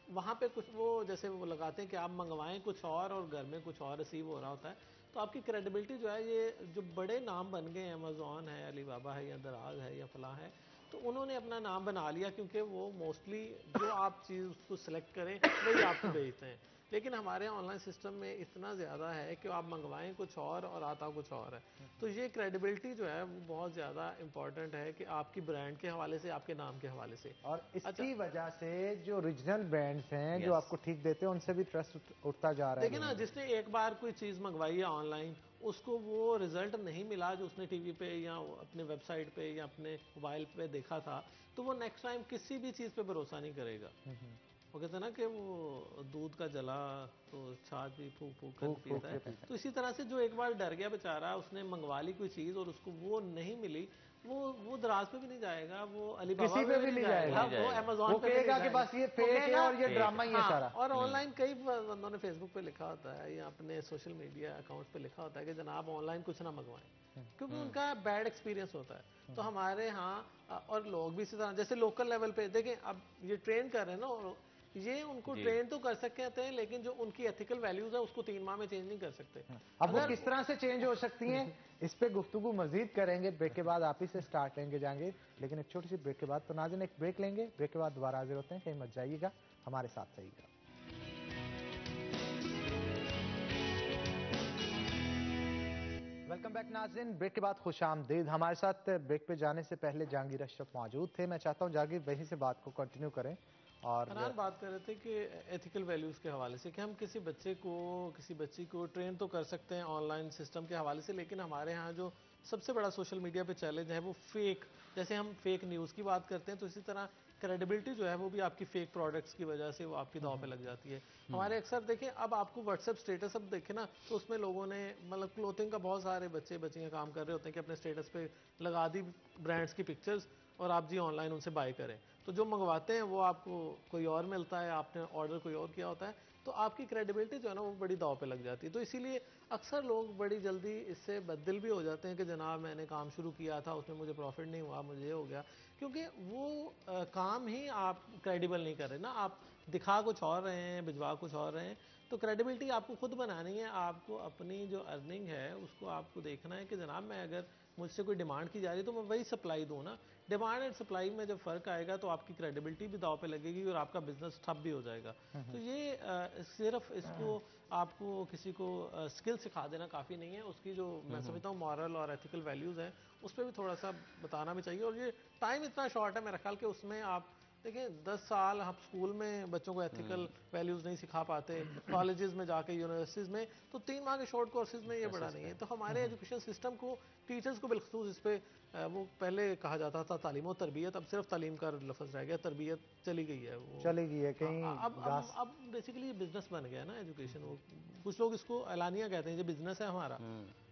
वहाँ पे कुछ वो जैसे वो लगाते हैं कि आप मंगवाएं कुछ और घर में कुछ और रिसीव हो रहा होता है, तो आपकी क्रेडिबिलिटी जो है, ये जो बड़े नाम बन गए हैं, अमेजोन है, अलीबाबा है या दराज है या फलां है, तो उन्होंने अपना नाम बना लिया क्योंकि वो मोस्टली जो आप चीज़ उसको सिलेक्ट करें वही आपको भेजते हैं। लेकिन हमारे ऑनलाइन सिस्टम में इतना ज़्यादा है कि आप मंगवाएं कुछ और आता कुछ और है, तो ये क्रेडिबिलिटी जो है वो बहुत ज़्यादा इंपॉर्टेंट है कि आपकी ब्रांड के हवाले से, आपके नाम के हवाले से। और अच्छा, इसकी वजह से जो ओरिजिनल ब्रांड्स हैं जो यस। आपको ठीक देते हैं उनसे भी ट्रस्ट उठता जा रहा है देखिए ना, लोगों का। जिसने एक बार कोई चीज़ मंगवाई है ऑनलाइन, उसको वो रिजल्ट नहीं मिला जो उसने टीवी पे या अपने वेबसाइट पे या अपने मोबाइल पे देखा था, तो वो नेक्स्ट टाइम किसी भी चीज़ पे भरोसा नहीं करेगा। वो कहते हैं ना कि वो दूध का जला तो छाछ भी फूक फूक कर फूक फूक पीता के है, पीते तो इसी तरह से जो एक बार डर गया बेचारा, उसने मंगवा ली कोई चीज़ और उसको वो नहीं मिली, वो दराज पे भी नहीं जाएगा, वो अलीबाबा किसी पे पे भी नहीं जाएगा, नहीं वो जाएगा। अमेजोन वो पे भी नहीं कहेगा कि जाएगा। बस ये वो फेक है कहेगा, और ये फेक ड्रामा ही है हाँ, सारा। और ऑनलाइन कई बंदों ने फेसबुक पे लिखा होता है या अपने सोशल मीडिया अकाउंट्स पे लिखा होता है कि जनाब ऑनलाइन कुछ ना मंगवाएं, क्योंकि उनका बैड एक्सपीरियंस होता है। तो हमारे यहाँ और लोग भी इसी तरह, जैसे लोकल लेवल पे देखें, अब ये ट्रेन कर रहे हैं ना, ये उनको जी। ट्रेन तो कर सकते हैं, लेकिन जो उनकी एथिकल वैल्यूज है उसको 3 माह में चेंज नहीं कर सकते। अब वो अगर किस तरह से चेंज हो सकती हैं, इस पे गुफ्तगू मजीद करेंगे, ब्रेक के बाद आप ही से स्टार्ट लेंगे जाएंगे, लेकिन एक छोटी सी ब्रेक के बाद। तो नाज़रीन, एक ब्रेक लेंगे, ब्रेक के बाद दोबारा हाजिर होते हैं, कहीं मत जाइएगा, हमारे साथ रहिएगा। वेलकम बैक नाज़रीन, ब्रेक के बाद खुशामदीद। हमारे साथ ब्रेक पे जाने से पहले जहांगीर अशरफ मौजूद थे। मैं चाहता हूँ जहांगीर वहीं से बात को कंटिन्यू करें। और फरहान बात कर रहे थे कि एथिकल वैल्यूज़ के हवाले से कि हम किसी बच्ची को ट्रेन तो कर सकते हैं ऑनलाइन सिस्टम के हवाले से, लेकिन हमारे यहाँ जो सबसे बड़ा सोशल मीडिया पे चैलेंज है वो फेक, जैसे हम फेक न्यूज़ की बात करते हैं, तो इसी तरह क्रेडिबिलिटी जो है वो भी आपकी फेक प्रोडक्ट्स की वजह से वो आपकी दांव पे लग जाती है। हमारे अक्सर देखें, अब आपको व्हाट्सएप स्टेटस अब देखें ना, तो उसमें लोगों ने मतलब क्लोथिंग का बहुत सारे बच्चियाँ काम कर रहे होते हैं कि अपने स्टेटस पे लगा दी ब्रांड्स की पिक्चर्स, और आप जी ऑनलाइन उनसे बाय करें, तो जो मंगवाते हैं वो आपको कोई और मिलता है, आपने ऑर्डर कोई और किया होता है, तो आपकी क्रेडिबिलिटी जो है ना वो बड़ी दाव पे लग जाती है। तो इसीलिए अक्सर लोग बड़ी जल्दी इससे बददिल भी हो जाते हैं कि जनाब मैंने काम शुरू किया था, उसमें मुझे प्रॉफिट नहीं हुआ, मुझे ये हो गया, क्योंकि वो काम ही आप क्रेडिबल नहीं कर रहे ना, आप दिखा कुछ और रहे हैं, भिजवा कुछ और रहे हैं। तो क्रेडिबिलिटी आपको खुद बनानी है, आपको अपनी जो अर्निंग है उसको आपको देखना है कि जनाब मैं अगर मुझसे कोई डिमांड की जा रही है तो मैं वही सप्लाई दूँ ना। डिमांड एंड सप्लाई में जब फ़र्क आएगा तो आपकी क्रेडिबिलिटी भी दाव पे लगेगी और आपका बिजनेस ठप भी हो जाएगा। तो ये सिर्फ इसको आपको किसी को स्किल सिखा देना काफ़ी नहीं है, उसकी जो मैं समझता हूँ मॉरल और एथिकल वैल्यूज़ हैं उस पर भी थोड़ा सा बताना भी चाहिए। और ये टाइम इतना शॉर्ट है मेरा ख्याल कि उसमें आप देखिए 10 साल हम स्कूल में बच्चों को एथिकल वैल्यूज़ नहीं सिखा पाते, कॉलेजेस में जाके यूनिवर्सिटीज़ में तो 3 माह के शॉर्ट कोर्सेज में ये बड़ा नहीं है। तो हमारे एजुकेशन सिस्टम को, टीचर्स को बिलखसूस इस पे वो पहले कहा जाता था तालीम और तरबियत, अब सिर्फ तालीम का लफ्ज़ रह गया, तरबियत चली गई है वो, चली गई है कहीं हाँ, अब बेसिकली बिजनेस बन गया ना एजुकेशन। वो कुछ लोग इसको एलानिया कहते हैं, ये बिजनेस है हमारा,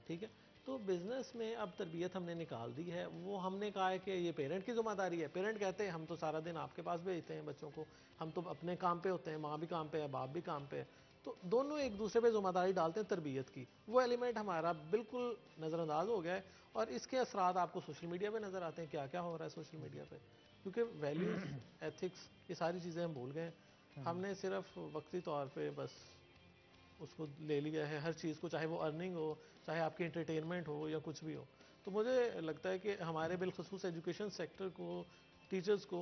ठीक है। तो बिजनेस में अब तरबियत हमने निकाल दी है, वो हमने कहा है कि ये पेरेंट की जिम्मेदारी है। पेरेंट कहते हैं हम तो सारा दिन आपके पास भेजते हैं बच्चों को, हम तो अपने काम पे होते हैं, माँ भी काम पे है, बाप भी काम पे है, तो दोनों एक दूसरे पे जिम्मेदारी डालते हैं तरबियत की। वो एलिमेंट हमारा बिल्कुल नज़रअंदाज हो गया है और इसके असरात आपको सोशल मीडिया पे नज़र आते हैं, क्या क्या हो रहा है सोशल मीडिया पे, क्योंकि वैल्यूज़, एथिक्स, ये सारी चीज़ें हम भूल गए। हमने सिर्फ वक्ती तौर पे बस उसको ले लिया है हर चीज़ को, चाहे वो अर्निंग हो, चाहे आपकी एंटरटेनमेंट हो या कुछ भी हो। तो मुझे लगता है कि हमारे बिलखसूस एजुकेशन सेक्टर को, टीचर्स को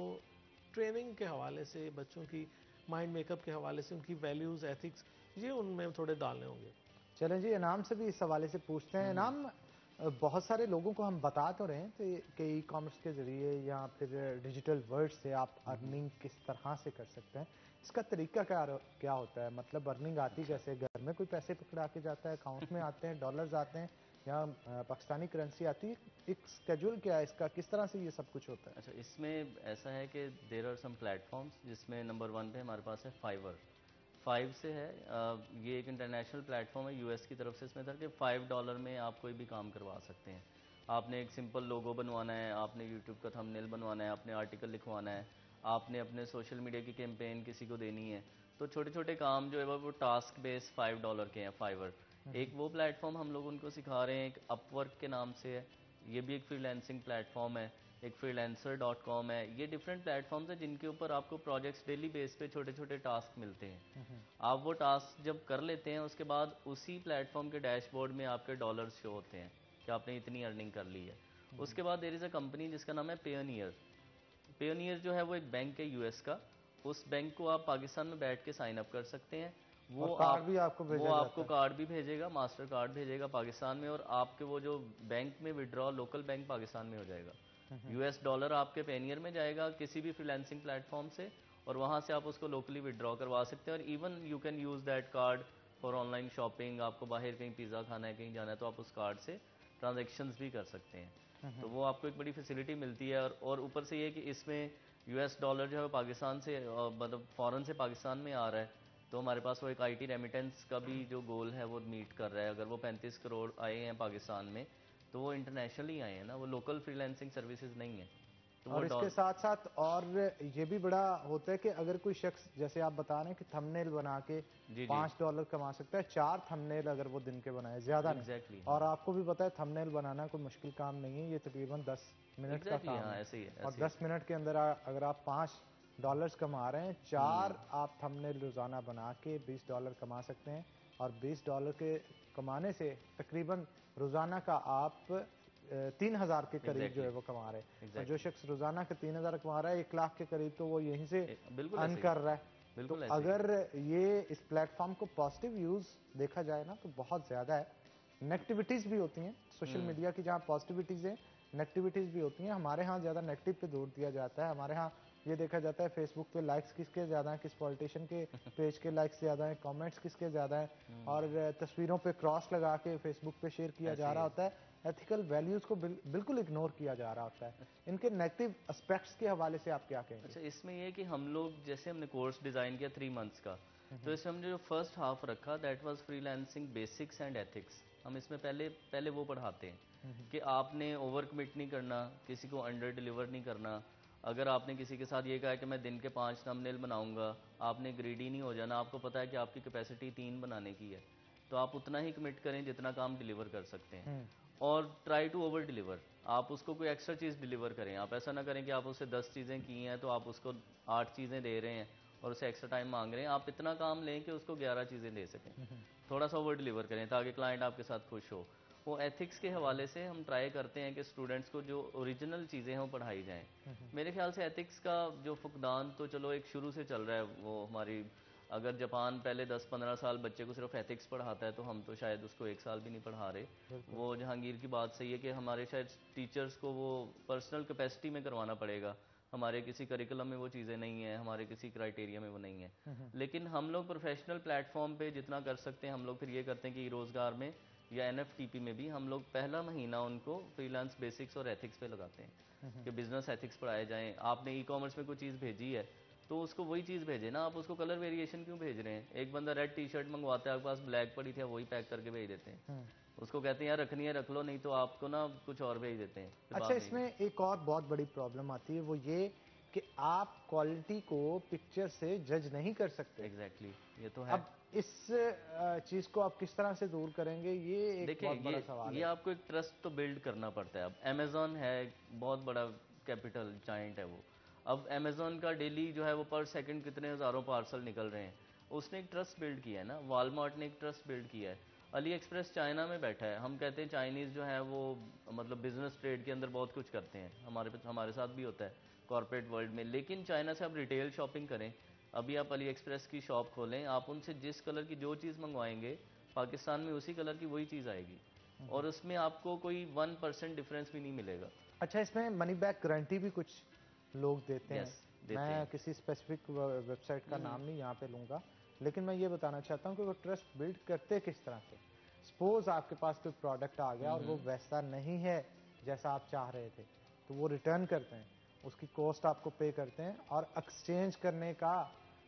ट्रेनिंग के हवाले से, बच्चों की माइंड मेकअप के हवाले से, उनकी वैल्यूज़, एथिक्स, ये उनमें थोड़े डालने होंगे। चलें जी, इनाम से भी इस हवाले से पूछते हैं। इनाम, बहुत सारे लोगों को हम बता तो रहे हैं कि ई कॉमर्स के ज़रिए या फिर डिजिटल वर्ल्ड से आप अर्निंग किस तरह से कर सकते हैं। इसका तरीका क्या होता है? मतलब अर्निंग आती कैसे? घर में कोई पैसे पकड़ा के जाता है, अकाउंट में आते हैं, डॉलर्स आते हैं, या पाकिस्तानी करेंसी आती है? एक स्केड्यूल क्या है इसका? किस तरह से ये सब कुछ होता है? अच्छा, इसमें ऐसा है कि देर आर सम प्लेटफॉर्म्स, जिसमें नंबर 1 पे हमारे पास है फाइवर। 5 से है, ये एक इंटरनेशनल प्लेटफॉर्म है, यूएस की तरफ से। इसमें था कि $5 में आप कोई भी काम करवा सकते हैं। आपने एक सिंपल लोगो बनवाना है, आपने यूट्यूब का थंबनेल बनवाना है, आपने आर्टिकल लिखवाना है, आपने अपने सोशल मीडिया की कैंपेन किसी को देनी है, तो छोटे छोटे काम जो है वो टास्क बेस $5 के हैं, फाइवर। एक वो प्लेटफॉर्म हम लोग उनको सिखा रहे हैं, एक अपवर्क के नाम से है, ये भी एक फ्रीलांसिंग प्लेटफॉर्म है। एक freelancer.com है। ये डिफरेंट प्लेटफॉर्म्स हैं जिनके ऊपर आपको प्रोजेक्ट्स डेली बेस पे छोटे छोटे टास्क मिलते हैं। आप वो टास्क जब कर लेते हैं उसके बाद उसी प्लेटफॉर्म के डैशबोर्ड में आपके डॉलर्स शो होते हैं कि आपने इतनी अर्निंग कर ली है। उसके बाद देयर इज़ अ कंपनी जिसका नाम है पेयोनियर। पेयोनियर जो है वो एक बैंक है यूएस का। उस बैंक को आप पाकिस्तान में बैठ के साइन अप कर सकते हैं। और कार्ड भी आपको भेजा वो जाता आपको है? कार्ड भी भेजेगा, मास्टर कार्ड भेजेगा पाकिस्तान में, और आपके वो जो बैंक में विड्रॉ, लोकल बैंक पाकिस्तान में हो जाएगा। यूएस डॉलर आपके पेनियर में जाएगा किसी भी फ्रीलांसिंग प्लेटफॉर्म से, और वहाँ से आप उसको लोकली विड्रॉ करवा सकते हैं। और even you can use that card for online shopping. आपको बाहर कहीं पिज़्ज़ा खाना है, कहीं जाना है, तो आप उस कार्ड से ट्रांजेक्शन्स भी कर सकते हैं। तो वो आपको एक बड़ी फैसिलिटी मिलती है। और ऊपर से ये कि इसमें यूएस डॉलर जो है पाकिस्तान से, मतलब फ़ॉरन से पाकिस्तान में आ रहा है, तो हमारे पास वो एक आईटी रेमिटेंस का भी जो गोल है वो मीट कर रहा है। अगर वो 35 करोड़ आए हैं पाकिस्तान में, तो वो इंटरनेशनली आए हैं ना, वो लोकल फ्रीलांसिंग सर्विसेज नहीं है। तो वो और इसके साथ साथ और ये भी बड़ा होता है कि अगर कोई शख्स, जैसे आप बता रहे हैं कि थंबनेल बना के जी जी $5 कमा सकता है, 4 थंबनेल अगर वो दिन के बनाए, ज्यादा नहीं। एग्जैक्टली, और आपको भी पता है थंबनेल बनाना कोई मुश्किल काम नहीं है, ये तकरीबन 10 मिनट का एग्जैक्टली, काम हाँ है। ऐसे ही है, और ऐसे ही 10 मिनट के अंदर अगर आप $5 कमा रहे हैं, 4 आप थंबनेल रोजाना बना के $20 कमा सकते हैं। और $20 के कमाने से तकरीबन रोजाना का आप 3,000 के करीब जो है एग्जैक्टली, वो कमा रहे हैं। और जो एग्जैक्टली, शख्स रोजाना के 3,000 कमा रहा है, 1 लाख के करीब तो वो यहीं से बिल्कुल अर्न ऐसे ही, कर रहा है। तो बिल्कुल ऐसे ही। अगर ये इस प्लेटफॉर्म को पॉजिटिव यूज देखा जाए ना, तो बहुत ज्यादा है। नेगेटिविटीज भी होती हैं सोशल मीडिया की, जहाँ पॉजिटिविटीज है नेगेटिविटीज भी होती हैं। हमारे यहाँ ज्यादा नेगेटिव पे जोर दिया जाता है। हमारे यहाँ ये देखा जाता है फेसबुक पे लाइक्स किसके ज्यादा हैं, किस पॉलिटिशियन के पेज के लाइक्स ज्यादा हैं, कमेंट्स किसके ज्यादा हैं, और तस्वीरों पे क्रॉस लगा के फेसबुक पे शेयर किया ऐसे जा ही रहा है। होता है। एथिकल वैल्यूज को बिल्कुल इग्नोर किया जा रहा होता है। इनके नेगेटिव एस्पेक्ट्स के हवाले से आप क्या कहेंगे? अच्छा, इसमें ये है कि हम लोग, जैसे हमने कोर्स डिज़ाइन किया 3 मंथ्स का, तो इसमें हमने जो फर्स्ट हाफ रखा that was freelancing basics and ethics. हम इसमें पहले वो पढ़ाते हैं कि आपने ओवर कमिट नहीं करना, किसी को अंडर डिलीवर नहीं करना। अगर आपने किसी के साथ ये कहा है कि मैं दिन के 5 थंबनेल बनाऊंगा, आपने ग्रीडी नहीं हो जाना। आपको पता है कि आपकी कैपेसिटी 3 बनाने की है, तो आप उतना ही कमिट करें जितना काम डिलीवर कर सकते हैं, और ट्राई टू ओवर डिलीवर। आप उसको कोई एक्स्ट्रा चीज़ डिलीवर करें। आप ऐसा ना करें कि आप उससे 10 चीज़ें की हैं तो आप उसको 8 चीज़ें दे रहे हैं और उसे एक्स्ट्रा टाइम मांग रहे हैं। आप इतना काम लें कि उसको 11 चीज़ें दे सकें। थोड़ा सा ओवर डिलीवर करें ताकि क्लाइंट आपके साथ खुश हो। वो एथिक्स के हवाले से हम ट्राई करते हैं कि स्टूडेंट्स को जो ओरिजिनल चीज़ें हैं वो पढ़ाई जाएँ। मेरे ख्याल से एथिक्स का जो फुकदान तो चलो एक शुरू से चल रहा है। वो हमारी, अगर जापान पहले 10-15 साल बच्चे को सिर्फ एथिक्स पढ़ाता है तो हम तो शायद उसको 1 साल भी नहीं पढ़ा रहे। वो जहांगीर की बात सही है कि हमारे शायद टीचर्स को वो पर्सनल कैपेसिटी में करवाना पड़ेगा। हमारे किसी करिकुलम में वो चीज़ें नहीं हैं, हमारे किसी क्राइटेरिया में वो नहीं है। लेकिन हम लोग प्रोफेशनल प्लेटफॉर्म पे जितना कर सकते हैं हम लोग फिर ये करते हैं कि रोज़गार में या NFTP में भी हम लोग पहला महीना उनको फ्रीलांस बेसिक्स और एथिक्स पे लगाते हैं कि बिजनेस एथिक्स पढ़ाए जाएं। आपने ई-कॉमर्स में कोई चीज़ भेजी है तो उसको वही चीज़ भेजे ना, आप उसको कलर वेरिएशन क्यों भेज रहे हैं? एक बंदा रेड टी-शर्ट मंगवाता है, आपके पास ब्लैक पड़ी थी, वही पैक करके भेज देते हैं। उसको कहते हैं यार रखनी है रख लो, नहीं तो आपको ना कुछ और भेज देते हैं। अच्छा, इसमें एक और बहुत बड़ी प्रॉब्लम आती है, वो ये कि आप क्वालिटी को पिक्चर से जज नहीं कर सकते। एग्जैक्टली, ये तो है। अब इस चीज को आप किस तरह से दूर करेंगे, ये एक बहुत बड़ा सवाल है। ये आपको एक ट्रस्ट तो बिल्ड करना पड़ता है। अब अमेजोन है, बहुत बड़ा कैपिटल जाइंट है वो। अब अमेजोन का डेली जो है वो पर सेकंड कितने हज़ारों पार्सल निकल रहे हैं, उसने एक ट्रस्ट बिल्ड किया है ना। वॉलमार्ट ने एक ट्रस्ट बिल्ड किया है। अली एक्सप्रेस चाइना में बैठा है। हम कहते हैं चाइनीज़ जो है वो मतलब बिजनेस ट्रेड के अंदर बहुत कुछ करते हैं, हमारे साथ भी होता है कॉर्पोरेट वर्ल्ड में। लेकिन चाइना से आप रिटेल शॉपिंग करें, अभी आप अली एक्सप्रेस की शॉप खोलें, आप उनसे जिस कलर की जो चीज़ मंगवाएंगे पाकिस्तान में उसी कलर की वही चीज़ आएगी, और उसमें आपको कोई 1% डिफरेंस भी नहीं मिलेगा। अच्छा, इसमें मनी बैक गारंटी भी कुछ लोग देते हैं। देते मैं हैं। किसी स्पेसिफिक वेबसाइट का नाम नहीं यहाँ पे लूँगा, लेकिन मैं ये बताना चाहता हूँ कि वो ट्रस्ट बिल्ड करते किस तरह से। सपोज आपके पास कोई प्रोडक्ट आ गया और वो वैसा नहीं है जैसा आप चाह रहे थे, तो वो रिटर्न करते हैं, उसकी कॉस्ट आपको पे करते हैं और एक्सचेंज करने का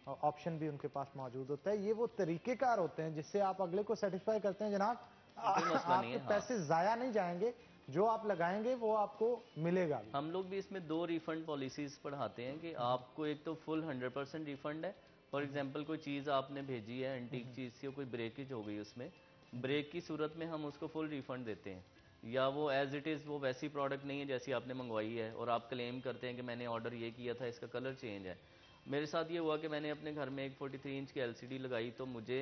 ऑप्शन भी उनके पास मौजूद होता है। ये वो तरीकेकार होते हैं जिससे आप अगले को सेटिस्फाई करते हैं, जनाब कोई मसला नहीं आपके है। पैसे ज़ाया नहीं जाएंगे, जो आप लगाएंगे वो आपको मिलेगा भी। हम लोग भी इसमें 2 रिफंड पॉलिसीज पढ़ाते हैं कि आपको एक तो फुल 100% रिफंड है। फॉर एग्जांपल कोई चीज़ आपने भेजी है एंटीक चीज़ से, कोई ब्रेकेज हो गई, उसमें ब्रेक की सूरत में हम उसको फुल रिफंड देते हैं। या वो एज इट इज़ वो वैसी प्रोडक्ट नहीं है जैसी आपने मंगवाई है और आप क्लेम करते हैं कि मैंने ऑर्डर ये किया था, इसका कलर चेंज है। मेरे साथ ये हुआ कि मैंने अपने घर में एक 43 इंच की LCD लगाई, तो मुझे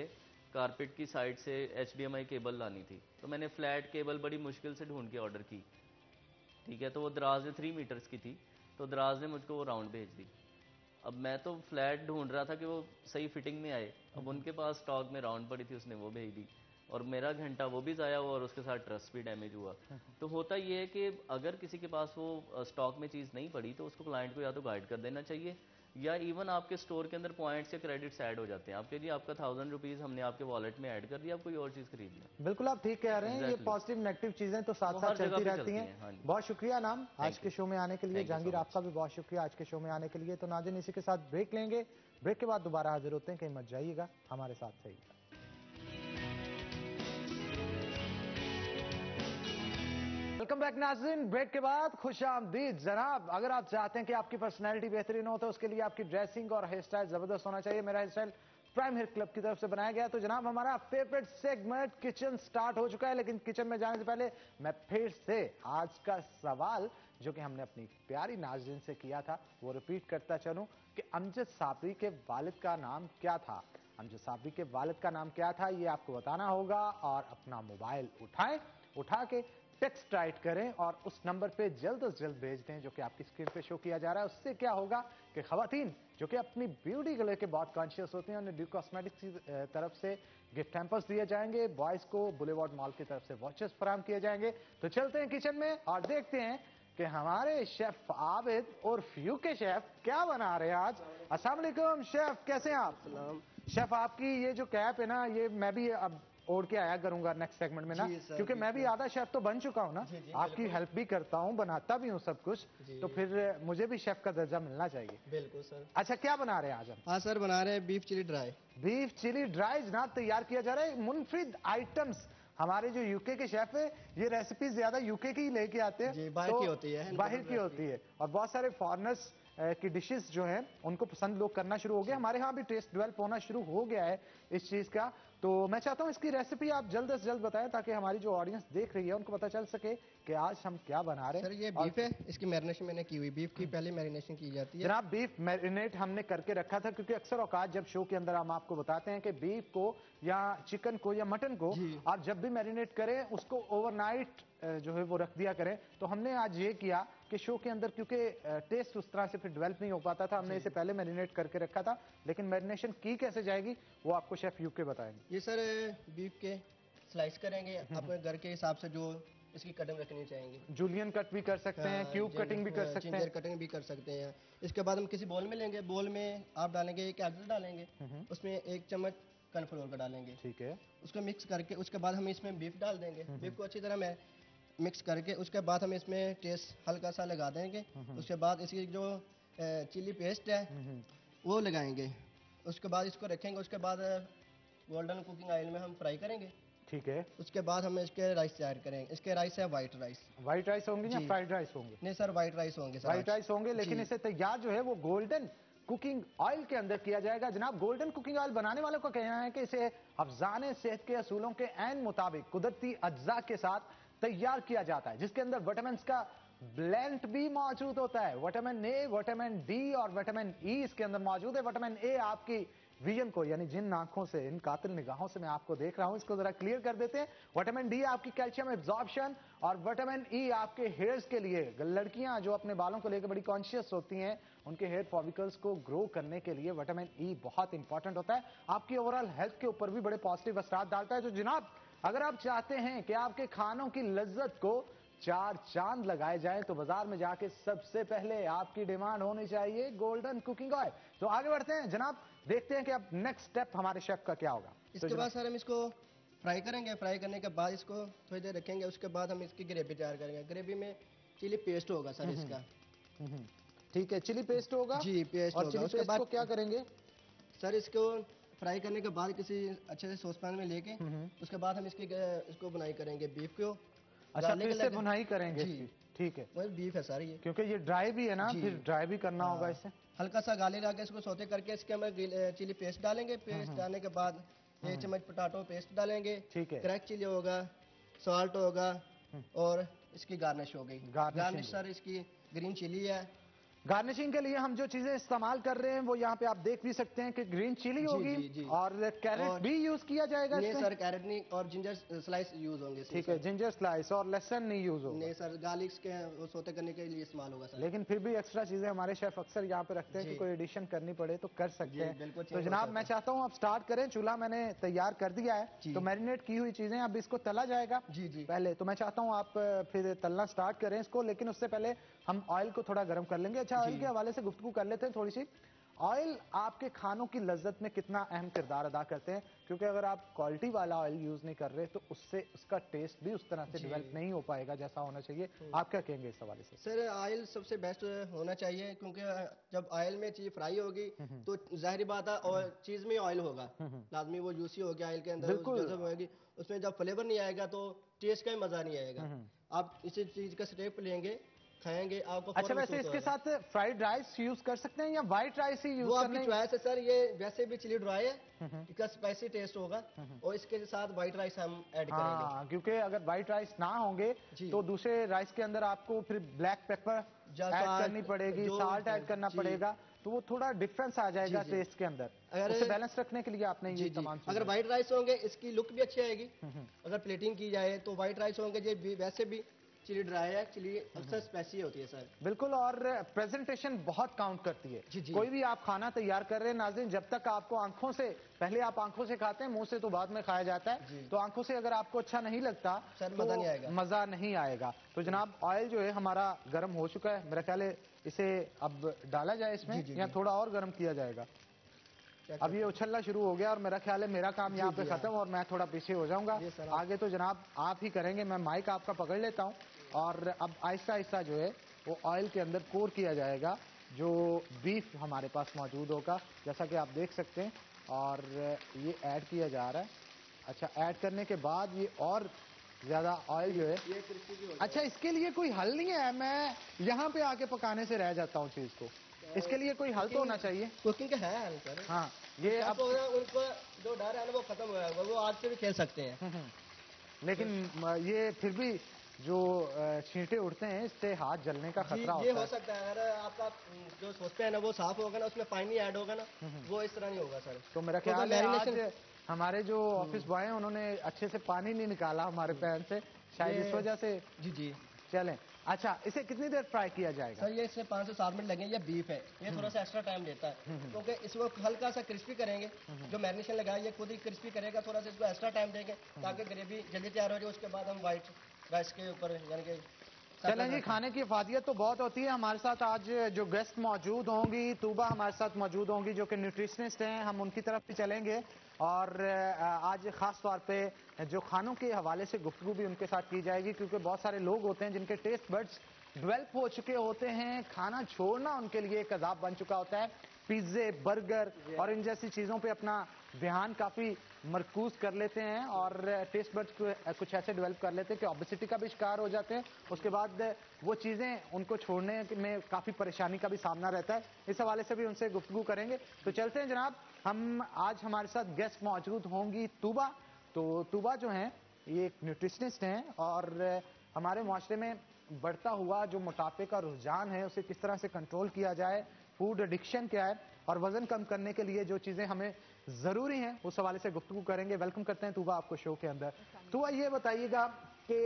कारपेट की साइड से HDMI केबल लानी थी, तो मैंने फ्लैट केबल बड़ी मुश्किल से ढूंढ के ऑर्डर की। ठीक है, तो वो दराज में 3 मीटर्स की थी, तो दराज ने मुझको वो राउंड भेज दी। अब मैं तो फ्लैट ढूंढ रहा था कि वो सही फिटिंग में आए, अब उनके पास स्टॉक में राउंड पड़ी थी, उसने वो भेज दी, और मेरा घंटा वो भी ज़ाया हुआ और उसके साथ ट्रस्ट भी डैमेज हुआ। तो होता ये है कि अगर किसी के पास वो स्टॉक में चीज़ नहीं पड़ी तो उसको क्लाइंट को या तो गाइड कर देना चाहिए, या इवन आपके स्टोर के अंदर पॉइंट्स या क्रेडिट्स ऐड हो जाते हैं आपके, जी आपका 1000 रुपीज़ हमने आपके वॉलेट में ऐड कर दिया, आप कोई और चीज़ खरीद लें। बिल्कुल, आप ठीक कह रहे हैं। ये पॉजिटिव नेगेटिव चीजें तो साथ वो साथ हर जगह चलती पे रहती चलती हैं। हैं। हाँ जी, बहुत शुक्रिया नाम आज के शो में आने के लिए। Thank you so Jahangir, much. आपका भी बहुत शुक्रिया आज के शो में आने के लिए। तो नाज़रीन, इसी के साथ ब्रेक लेंगे, ब्रेक के बाद दोबारा हाजिर होते हैं, कहीं मत जाइएगा, हमारे साथ रहिएगा। वेलकम बैक नाज़रीन, ब्रेक के बाद खुशामदीद। जनाब, अगर आप चाहते हैं कि आपकी पर्सनैलिटी बेहतरीन हो तो उसके लिए आपकी ड्रेसिंग और हेयर स्टाइल जबरदस्त होना चाहिए। मेरा hairstyle prime hair club की तरफ से बनाया गया। तो जनाब, हमारा फेवरेट सेगमेंट किचन स्टार्ट हो चुका है, लेकिन किचन में जाने से पहले मैं फिर से आज का सवाल जो कि हमने अपनी प्यारी नाज़रीन से किया था वो रिपीट करता चलूं कि अमजद साबरी के वालिद का नाम क्या था। अमजद साबरी के वालिद का नाम क्या था, ये आपको बताना होगा, और अपना मोबाइल उठाएं, उठा के टेक्स्ट राइट करें और उस नंबर पे जल्द से जल्द भेज दें जो कि आपकी स्क्रीन पे शो किया जा रहा है। उससे क्या होगा कि खवातीन जो कि अपनी ब्यूटी को लेकर बहुत कॉन्शियस होती हैं, उन्हें ड्यू कॉस्मेटिक्स की तरफ से गिफ्ट हैम्पर्स दिए जाएंगे, बॉयज को बुलेवार्ड मॉल की तरफ से वॉचेस फराहम किए जाएंगे। तो चलते हैं किचन में और देखते हैं कि हमारे शेफ आबिद और फ्यू के शेफ क्या बना रहे हैं आज। अस्सलाम वालेकुम शेफ, कैसे हैं आप? शेफ, आपकी ये जो कैप है ना, ये मैं भी अब ओढ़ के आया करूंगा नेक्स्ट सेगमेंट में ना, जी सर, क्योंकि मैं भी आधा शेफ तो बन चुका हूँ ना, जी, जी, आपकी हेल्प भी करता हूँ, बनाता भी हूँ सब कुछ, जी। तो फिर मुझे भी शेफ का दर्जा मिलना चाहिए। बिल्कुल सर। अच्छा, क्या बना रहे हैं आज हम? हाँ सर, बना रहे हैं beef chilli dry. Beef chilli dry जनाब तैयार किया जा रहा है। मुनफरिद आइटम्स, हमारे जो यूके के शेफ है ये रेसिपी ज्यादा यूके की ही लेके आते हैं, जी, बाहर की होती है, बाहर की होती है, और बहुत सारे फॉरेनर्स की डिशेस जो हैं उनको पसंद लोग करना शुरू हो गए। हमारे यहाँ भी टेस्ट डेवलप होना शुरू हो गया है इस चीज का। तो मैं चाहता हूँ इसकी रेसिपी आप जल्द से जल्द बताएं ताकि हमारी जो ऑडियंस देख रही है उनको पता चल सके कि आज हम क्या बना रहे हैं। सर ये बीफ है, इसकी मैरिनेशन मैंने की हुई, बीफ की पहले मैरिनेशन की जाती है। जनाब बीफ मैरिनेट हमने करके रखा था, क्योंकि अक्सर औकात जब शो के अंदर हम आपको बताते हैं कि बीफ को या चिकन को या मटन को आप जब भी मैरिनेट करें उसको ओवरनाइट जो है वो रख दिया करें। तो हमने आज ये किया कि शो के अंदर, क्योंकि टेस्ट उस तरह से फिर डेवलप नहीं हो पाता था, हमने इसे पहले मैरिनेट करके रखा था, लेकिन मैरिनेशन की कैसे जाएगी वो आपको शेफ यूके बताएंगे। ये सर बीफ के स्लाइस करेंगे अपने घर के हिसाब से, जो इसकी कटिंग रखनी चाहिए। जूलियन कट भी कर सकते हैं, क्यूब कटिंग भी कर सकते हैं, जिंजर कटिंग भी कर सकते हैं। इसके बाद हम किसी बोल में लेंगे, बोल में आप डालेंगे एक एग डालेंगे, उसमें 1 चम्मच कॉर्नफ्लोर का डालेंगे, ठीक है। उसको मिक्स करके उसके बाद हम इसमें बीफ डाल देंगे। बीफ को अच्छी तरह में मिक्स करके उसके बाद हम इसमें टेस्ट हल्का सा लगा देंगे। उसके बाद इसकी जो चिली पेस्ट है वो लगाएंगे। उसके बाद इसको रखेंगे, उसके बाद गोल्डन कुकिंग ऑयल में हम फ्राई करेंगे। ठीक है। उसके बाद हम इसके राइस तैयार करेंगे। इसके राइस है वाइट राइस। व्हाइट राइस होंगे या फ्राइड राइस होंगे? नहीं सर, वाइट राइस होंगे सर। व्हाइट राइस होंगे, लेकिन इसे तैयार जो है वो गोल्डन कुकिंग ऑयल के अंदर किया जाएगा। जनाब गोल्डन कुकिंग ऑयल बनाने वालों का कहना है कि इसे अफजाने सेहत के असूलों के ऐन मुताबिक कुदरती अज्जा के साथ तैयार किया जाता है, जिसके अंदर विटामिन का ब्लेंड भी मौजूद होता है। विटामिन ए, विटामिन डी और विटामिन ई इसके अंदर मौजूद है। विटामिन ए आपकी विजन को, यानी जिन आंखों से, इन कातिल निगाहों से मैं आपको देख रहा हूं, इसको जरा क्लियर कर देते हैं। विटामिन डी आपकी कैल्शियम एब्जॉर्प्शन, और विटामिन ई आपके हेयर्स के लिए, लड़कियां जो अपने बालों को लेकर बड़ी कॉन्शियस होती हैं, उनके हेयर फॉलिकल्स को ग्रो करने के लिए विटामिन ई बहुत इंपॉर्टेंट होता है। आपकी ओवरऑल हेल्थ के ऊपर भी बड़े पॉजिटिव असर डालता है। तो जनाब अगर आप चाहते हैं कि आपके खानों की लज्जत को 4 चांद लगाए जाए, तो बाजार में जाके सबसे पहले आपकी डिमांड होनी चाहिए गोल्डन कुकिंग ऑयल। तो आगे बढ़ते हैं जनाब, देखते हैं कि अब नेक्स्ट स्टेप हमारे शेफ का क्या होगा। इसके बाद सर हम इसको फ्राई करेंगे। फ्राई करने के बाद इसको थोड़ी देर रखेंगे। उसके बाद हम इसकी ग्रेवी तैयार करेंगे। ग्रेवी में चिली पेस्ट होगा सर इसका। ठीक है, चिली पेस्ट होगा जी, पेस्ट और होगा। चिली उसके पेस्ट बाद को क्या करेंगे? सर इसको फ्राई करने के बाद किसी अच्छे से सॉस पैन में लेके उसके बाद हम इसको बुनाई करेंगे बीफ को। अच्छा, फिर से बुनाई करेंगे जी। इसकी। ठीक है, वही बीफ है सर ये, क्योंकि ये ड्राई भी है ना, फिर ड्राई भी करना होगा इसे। हल्का सा गाली लगा के इसको सौते करके इसके अंदर चिली पेस्ट डालेंगे। पेस्ट डालने के बाद 1 चम्मच पोटैटो पेस्ट डालेंगे। ठीक है। क्रैक चिली होगा, सॉल्ट होगा और इसकी गार्निश हो गई। गार्निश सर इसकी ग्रीन चिली है। गार्निशिंग के लिए हम जो चीजें इस्तेमाल कर रहे हैं वो यहाँ पे आप देख भी सकते हैं कि ग्रीन चिली होगी और कैरेट भी यूज किया जाएगा। नहीं सर, कैरेट नहीं, और जिंजर स्लाइस यूज होंगे। ठीक है, जिंजर स्लाइस और लहसुन नहीं यूज होगा। नहीं सर, गार्लिक के वो सोते करने के लिए इस्तेमाल होगा सर। लेकिन फिर भी एक्स्ट्रा चीजें हमारे शेफ अक्सर यहाँ पे रखते हैं कि कोई एडिशन करनी पड़े तो कर सकते हैं। तो जनाब मैं चाहता हूँ आप स्टार्ट करें। चूल्हा मैंने तैयार कर दिया है, तो मैरिनेट की हुई चीजें अब इसको तला जाएगा पहले। तो मैं चाहता हूँ आप फिर तलना स्टार्ट करें इसको, लेकिन उससे पहले हम ऑयल को थोड़ा गर्म कर लेंगे। अच्छा, ऑयल के हवाले से गुफ्तगू कर लेते हैं थोड़ी सी। ऑयल आपके खानों की लज्जत में कितना अहम किरदार अदा करते हैं, क्योंकि अगर आप क्वालिटी वाला ऑयल यूज नहीं कर रहे तो उससे उसका टेस्ट भी उस तरह से डेवलप नहीं हो पाएगा जैसा होना चाहिए। आप क्या कहेंगे इस हवाले से? सर ऑयल सबसे बेस्ट होना चाहिए, क्योंकि जब ऑयल में चीज फ्राई होगी तो जाहिर बात है और चीज में ऑयल होगा लाजमी, वो जूसी हो गया ऑयल के अंदर होगी। उसमें जब फ्लेवर नहीं आएगा तो टेस्ट का ही मजा नहीं आएगा। आप इसी चीज का स्टेप लेंगे, खाएंगे, आपको। अच्छा, वैसे इसके साथ फ्राइड राइस यूज कर सकते हैं या व्हाइट राइस ही यूज करना है? चॉइस है सर। ये वैसे भी चिली ड्राई है, इसका स्पाइसी टेस्ट होगा और इसके साथ व्हाइट राइस हम ऐड करेंगे। क्योंकि अगर व्हाइट राइस ना होंगे तो दूसरे राइस के अंदर आपको फिर ब्लैक पेपर ऐड करनी पड़ेगी, साल्ट ऐड करना पड़ेगा, तो वो थोड़ा डिफरेंस आ जाएगा टेस्ट के अंदर। उसे बैलेंस रखने के लिए आपने ये तमाम चीजें। अगर व्हाइट राइस होंगे इसकी लुक भी अच्छी आएगी। अगर प्लेटिंग की जाए तो व्हाइट राइस होंगे। वैसे भी चिली ड्राई है, चिली अक्सर स्पाइसी होती है सर। बिल्कुल, और प्रेजेंटेशन बहुत काउंट करती है। कोई भी आप खाना तैयार कर रहे हैं नाज़रीन, जब तक आपको आंखों से, पहले आप आंखों से खाते हैं, मुंह से तो बाद में खाया जाता है। तो आंखों से अगर आपको अच्छा नहीं लगता सर तो मजा नहीं आएगा। मजा नहीं आएगा। तो जनाब ऑयल जो है हमारा गर्म हो चुका है, मेरा ख्याल है इसे अब डाला जाए इसमें या थोड़ा और गर्म किया जाएगा? अब ये उछलना शुरू हो गया और मेरा ख्याल है मेरा काम यहाँ पे खत्म और मैं थोड़ा पीछे हो जाऊंगा। आगे तो जनाब आप ही करेंगे। मैं माइक आपका पकड़ लेता हूँ और अब आहिस्ता आहिस्ता जो है वो ऑयल के अंदर कोर किया जाएगा जो बीफ हमारे पास मौजूद होगा, जैसा कि आप देख सकते हैं। और ये ऐड किया जा रहा है। अच्छा, ऐड करने के बाद ये और ज्यादा ऑयल जो है, अच्छा इसके लिए कोई हल नहीं है? मैं यहाँ पे आके पकाने से रह जाता हूँ चीज को। इसके लिए कोई हल तो होना चाहिए। कुकिंग का है हल सर। हाँ, ये अब उनको जो डर है ना वो खत्म हो जाएगा, वो आग से भी खेल सकते हैं। लेकिन ये फिर भी जो छींटे उड़ते हैं इससे हाथ जलने का खतरा होता है। ये हो सकता है अगर आपका जो सोचते हैं ना वो साफ होगा ना, उसमें पानी ऐड होगा ना, वो इस तरह नहीं होगा सर। तो मेरा ख्याल है आज हमारे जो ऑफिस बॉय हैं उन्होंने अच्छे से पानी नहीं निकाला हमारे पैन से, शायद इस वजह से। जी चलें। अच्छा, इसे कितनी देर फ्राई किया जाएगा? सर ये इससे 5 से 7 मिनट लगेंगे। ये बीफ है, ये थोड़ा सा एक्स्ट्रा टाइम लेता है क्योंकि इसको हल्का सा क्रिस्पी करेंगे। जो मैरिनेशन लगाया ये खुद ही क्रिस्पी करेगा, थोड़ा सा इसको एक्स्ट्रा टाइम देंगे ताकि ग्रेवी जल्दी तैयार हो जाए। उसके बाद हम व्हाइट राइस के ऊपर यानी कि चलें जी, खाने की अफादियत तो बहुत होती है। हमारे साथ आज जो गेस्ट मौजूद होंगी, तूबा हमारे साथ मौजूद होंगी जो कि न्यूट्रिशनिस्ट हैं, हम उनकी तरफ भी चलेंगे और आज ख़ास तौर पे जो खानों के हवाले से गुफ्तगू भी उनके साथ की जाएगी क्योंकि बहुत सारे लोग होते हैं जिनके टेस्ट बड्स डेवलप हो चुके होते हैं, खाना छोड़ना उनके लिए एक अजाब बन चुका होता है। पिज्जे, बर्गर और इन जैसी चीज़ों पे अपना ध्यान काफ़ी मरकूज कर लेते हैं और टेस्ट बड्स कुछ ऐसे डेवलप कर लेते हैं कि ओबेसिटी का भी शिकार हो जाते हैं। उसके बाद वो चीज़ें उनको छोड़ने में काफ़ी परेशानी का भी सामना रहता है। इस हवाले से भी उनसे गुफ्तगू करेंगे। तो चलते हैं जनाब, हम आज हमारे साथ गेस्ट मौजूद होंगी तूबा। तो तूबा जो हैं ये एक न्यूट्रिशनिस्ट हैं और हमारे माशरे में बढ़ता हुआ जो मोटापे का रुझान है उसे किस तरह से कंट्रोल किया जाए, फूड एडिक्शन क्या है और वजन कम करने के लिए जो चीजें हमें जरूरी हैं उस हवाले से गुफ्तगू करेंगे। वेलकम करते हैं तूबा आपको शो के अंदर। तूबा ये बताइएगा कि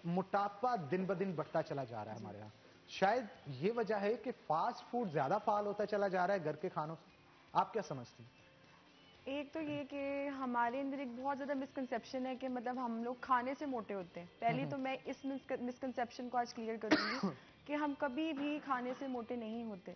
मोटापा दिन ब दिन बढ़ता चला जा रहा है हमारे यहाँ, शायद ये वजह है कि फास्ट फूड ज्यादा फाल होता चला जा रहा है घर के खानों से, आप क्या समझती हैं? एक तो ये कि हमारे अंदर एक बहुत ज़्यादा मिसकंसेप्शन है कि मतलब हम लोग खाने से मोटे होते हैं। पहले तो मैं इस मिसकंसेप्शन को आज क्लियर करूंगी कि हम कभी भी खाने से मोटे नहीं होते।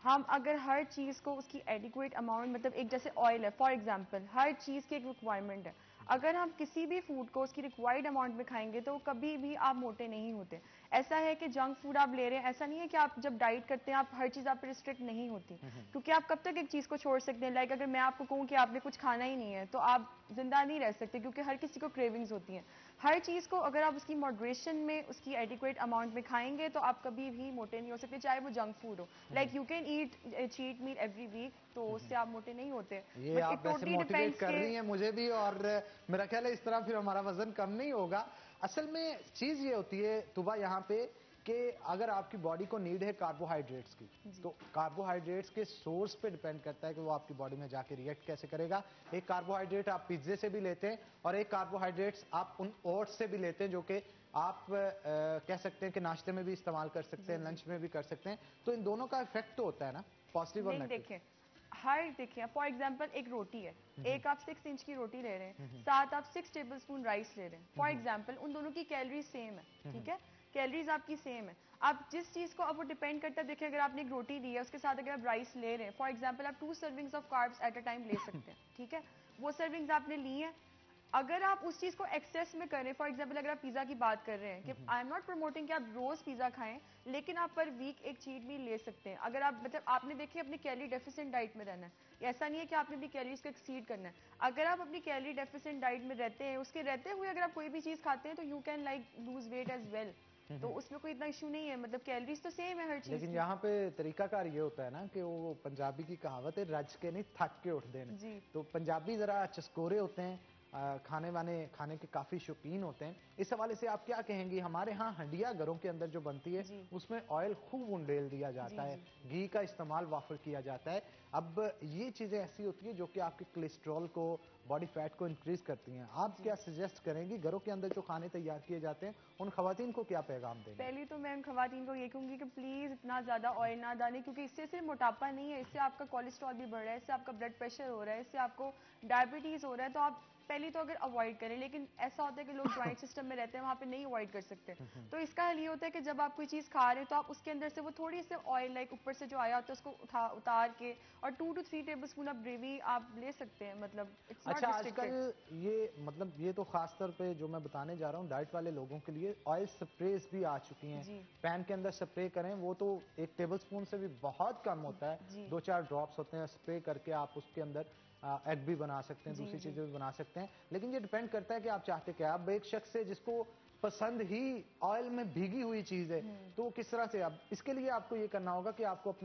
हम अगर हर चीज़ को उसकी एडिक्वेट अमाउंट, मतलब एक जैसे ऑयल है फॉर एग्जांपल, हर चीज़ की एक रिक्वायरमेंट है। अगर हम किसी भी फूड को उसकी रिक्वायर्ड अमाउंट में खाएंगे तो कभी भी आप मोटे नहीं होते। ऐसा है कि जंक फूड आप ले रहे हैं, ऐसा नहीं है कि आप जब डाइट करते हैं आप हर चीज़ आप पे रिस्ट्रिक्ट नहीं होती, क्योंकि आप कब तक एक चीज़ को छोड़ सकते हैं। लाइक अगर मैं आपको कहूँ कि आपने कुछ खाना ही नहीं है तो आप जिंदा नहीं रह सकते, क्योंकि हर किसी को क्रेविंग्स होती हैं। हर चीज़ को अगर आप उसकी मॉडरेशन में उसकी एडिक्वेट अमाउंट में खाएंगे तो आप कभी भी मोटे नहीं हो सकते, चाहे वो जंक फूड हो। Like you can eat cheat meal every week, तो उससे आप मोटे नहीं होते। ये आप वैसे मोटिवेट कर रही हैं मुझे भी, और मेरा ख्याल है इस तरह फिर हमारा वजन कम नहीं होगा। असल में चीज ये होती है तुबा यहाँ पे कि अगर आपकी बॉडी को नीड है कार्बोहाइड्रेट्स की, तो कार्बोहाइड्रेट्स के सोर्स पे डिपेंड करता है कि वो आपकी बॉडी में जाके रिएक्ट कैसे करेगा। एक कार्बोहाइड्रेट आप पिज्जे से भी लेते हैं और एक कार्बोहाइड्रेट्स आप उन ओट्स से भी लेते हैं जो कि आप कह सकते हैं कि नाश्ते में भी इस्तेमाल कर सकते हैं, लंच में भी कर सकते हैं। तो इन दोनों का इफेक्ट तो होता है ना, पॉजिटिव और नेगेटिव। देखिए फॉर एग्जाम्पल एक रोटी है, एक आप 6 इंच की रोटी ले रहे हैं, साथ आप 6 टेबल स्पून राइस ले रहे हैं। फॉर एग्जाम्पल उन दोनों की कैलोरीज सेम है, ठीक है, कैलोरीज आपकी सेम है। आप जिस चीज को, अब वो डिपेंड करता है, देखिए अगर आपने एक रोटी ली है उसके साथ अगर आप राइस ले रहे हैं, फॉर एग्जाम्पल आप 2 servings of carbs at a time ले सकते हैं, ठीक है। वो सर्विंग्स आपने ली है, अगर आप उस चीज को एक्सेस में करें, फॉर एग्जांपल अगर आप पिज्जा की बात कर रहे हैं कि आई एम नॉट प्रमोटिंग कि आप रोज पिज्जा खाएं, लेकिन आप पर वीक एक चीट मील ले सकते हैं। अगर आप मतलब आपने देखिए अपनी कैलोरी डेफिशिएंट डाइट में रहना है, ऐसा नहीं है कि आपने अपनी कैलोरीज को एक्सीड करना है। अगर आप अपनी कैलोरी डेफिशिएंट डाइट में रहते हैं, उसके रहते हुए अगर आप कोई भी चीज खाते हैं तो you can like lose weight as well, तो उसमें कोई इतना इशू नहीं है। मतलब कैलोरीज तो सेम है हर चीज। लेकिन यहाँ पे तरीकाकार ये होता है ना कि वो पंजाबी की कहावत है, रज के नहीं थक के उठ देने। जी। तो पंजाबी जरा चस्कोरे होते हैं, खाने के काफी शौकीन होते हैं। इस हवाले से आप क्या कहेंगी? हमारे यहाँ हंडिया घरों के अंदर जो बनती है उसमें ऑयल खूब उंडेल दिया जाता है, घी का इस्तेमाल वाफर किया जाता है। अब ये चीजें ऐसी होती है जो कि आपके कोलेस्ट्रॉल को, बॉडी फैट को इंक्रीज करती हैं। आप क्या सजेस्ट करेंगी घरों के अंदर जो खाने तैयार किए जाते हैं उन खवातीन को क्या पैगाम देंगे? पहले तो मैं उन खवातीन को ये कहूंगी कि प्लीज इतना ज्यादा ऑयल ना डालें, क्योंकि इससे सिर्फ मोटापा नहीं है, इससे आपका कोलेस्ट्रॉल भी बढ़ रहा है, इससे आपका ब्लड प्रेशर हो रहा है, इससे आपको डायबिटीज हो रहा है। तो आप पहली तो अगर अवॉइड करें, लेकिन ऐसा होता है कि लोग जॉइंट सिस्टम में रहते हैं, वहाँ पे नहीं अवॉइड कर सकते। तो इसका हल ये होता है कि जब आप कोई चीज़ खा रहे हैं तो आप उसके अंदर से वो थोड़ी सी ऑयल लाइक ऊपर से जो आया होता है उसको उतार के और 2 to 3 टेबल स्पून आप ग्रेवी आप ले सकते हैं, मतलब इट्स नॉट अच्छा, रिस्ट्रिक्टेड। आजकल ये मतलब ये तो खास तौर पे जो मैं बताने जा रहा हूँ डाइट वाले लोगों के लिए ऑयल स्प्रेज भी आ चुकी हैं। जी पैन के अंदर स्प्रे करें, वो तो 1 टेबल स्पून से भी बहुत कम होता है, जी 2-4 ड्रॉप्स होते हैं, स्प्रे करके आप उसके अंदर एग भी बना सकते हैं, जी दूसरी जी चीजें भी बना सकते हैं। लेकिन ये डिपेंड करता है कि आप चाहते क्या। अब एक शख्स है जिसको पसंद ही ऑयल में भीगी हुई चीज है, तो किस तरह से अब इसके लिए आपको ये करना होगा कि आपको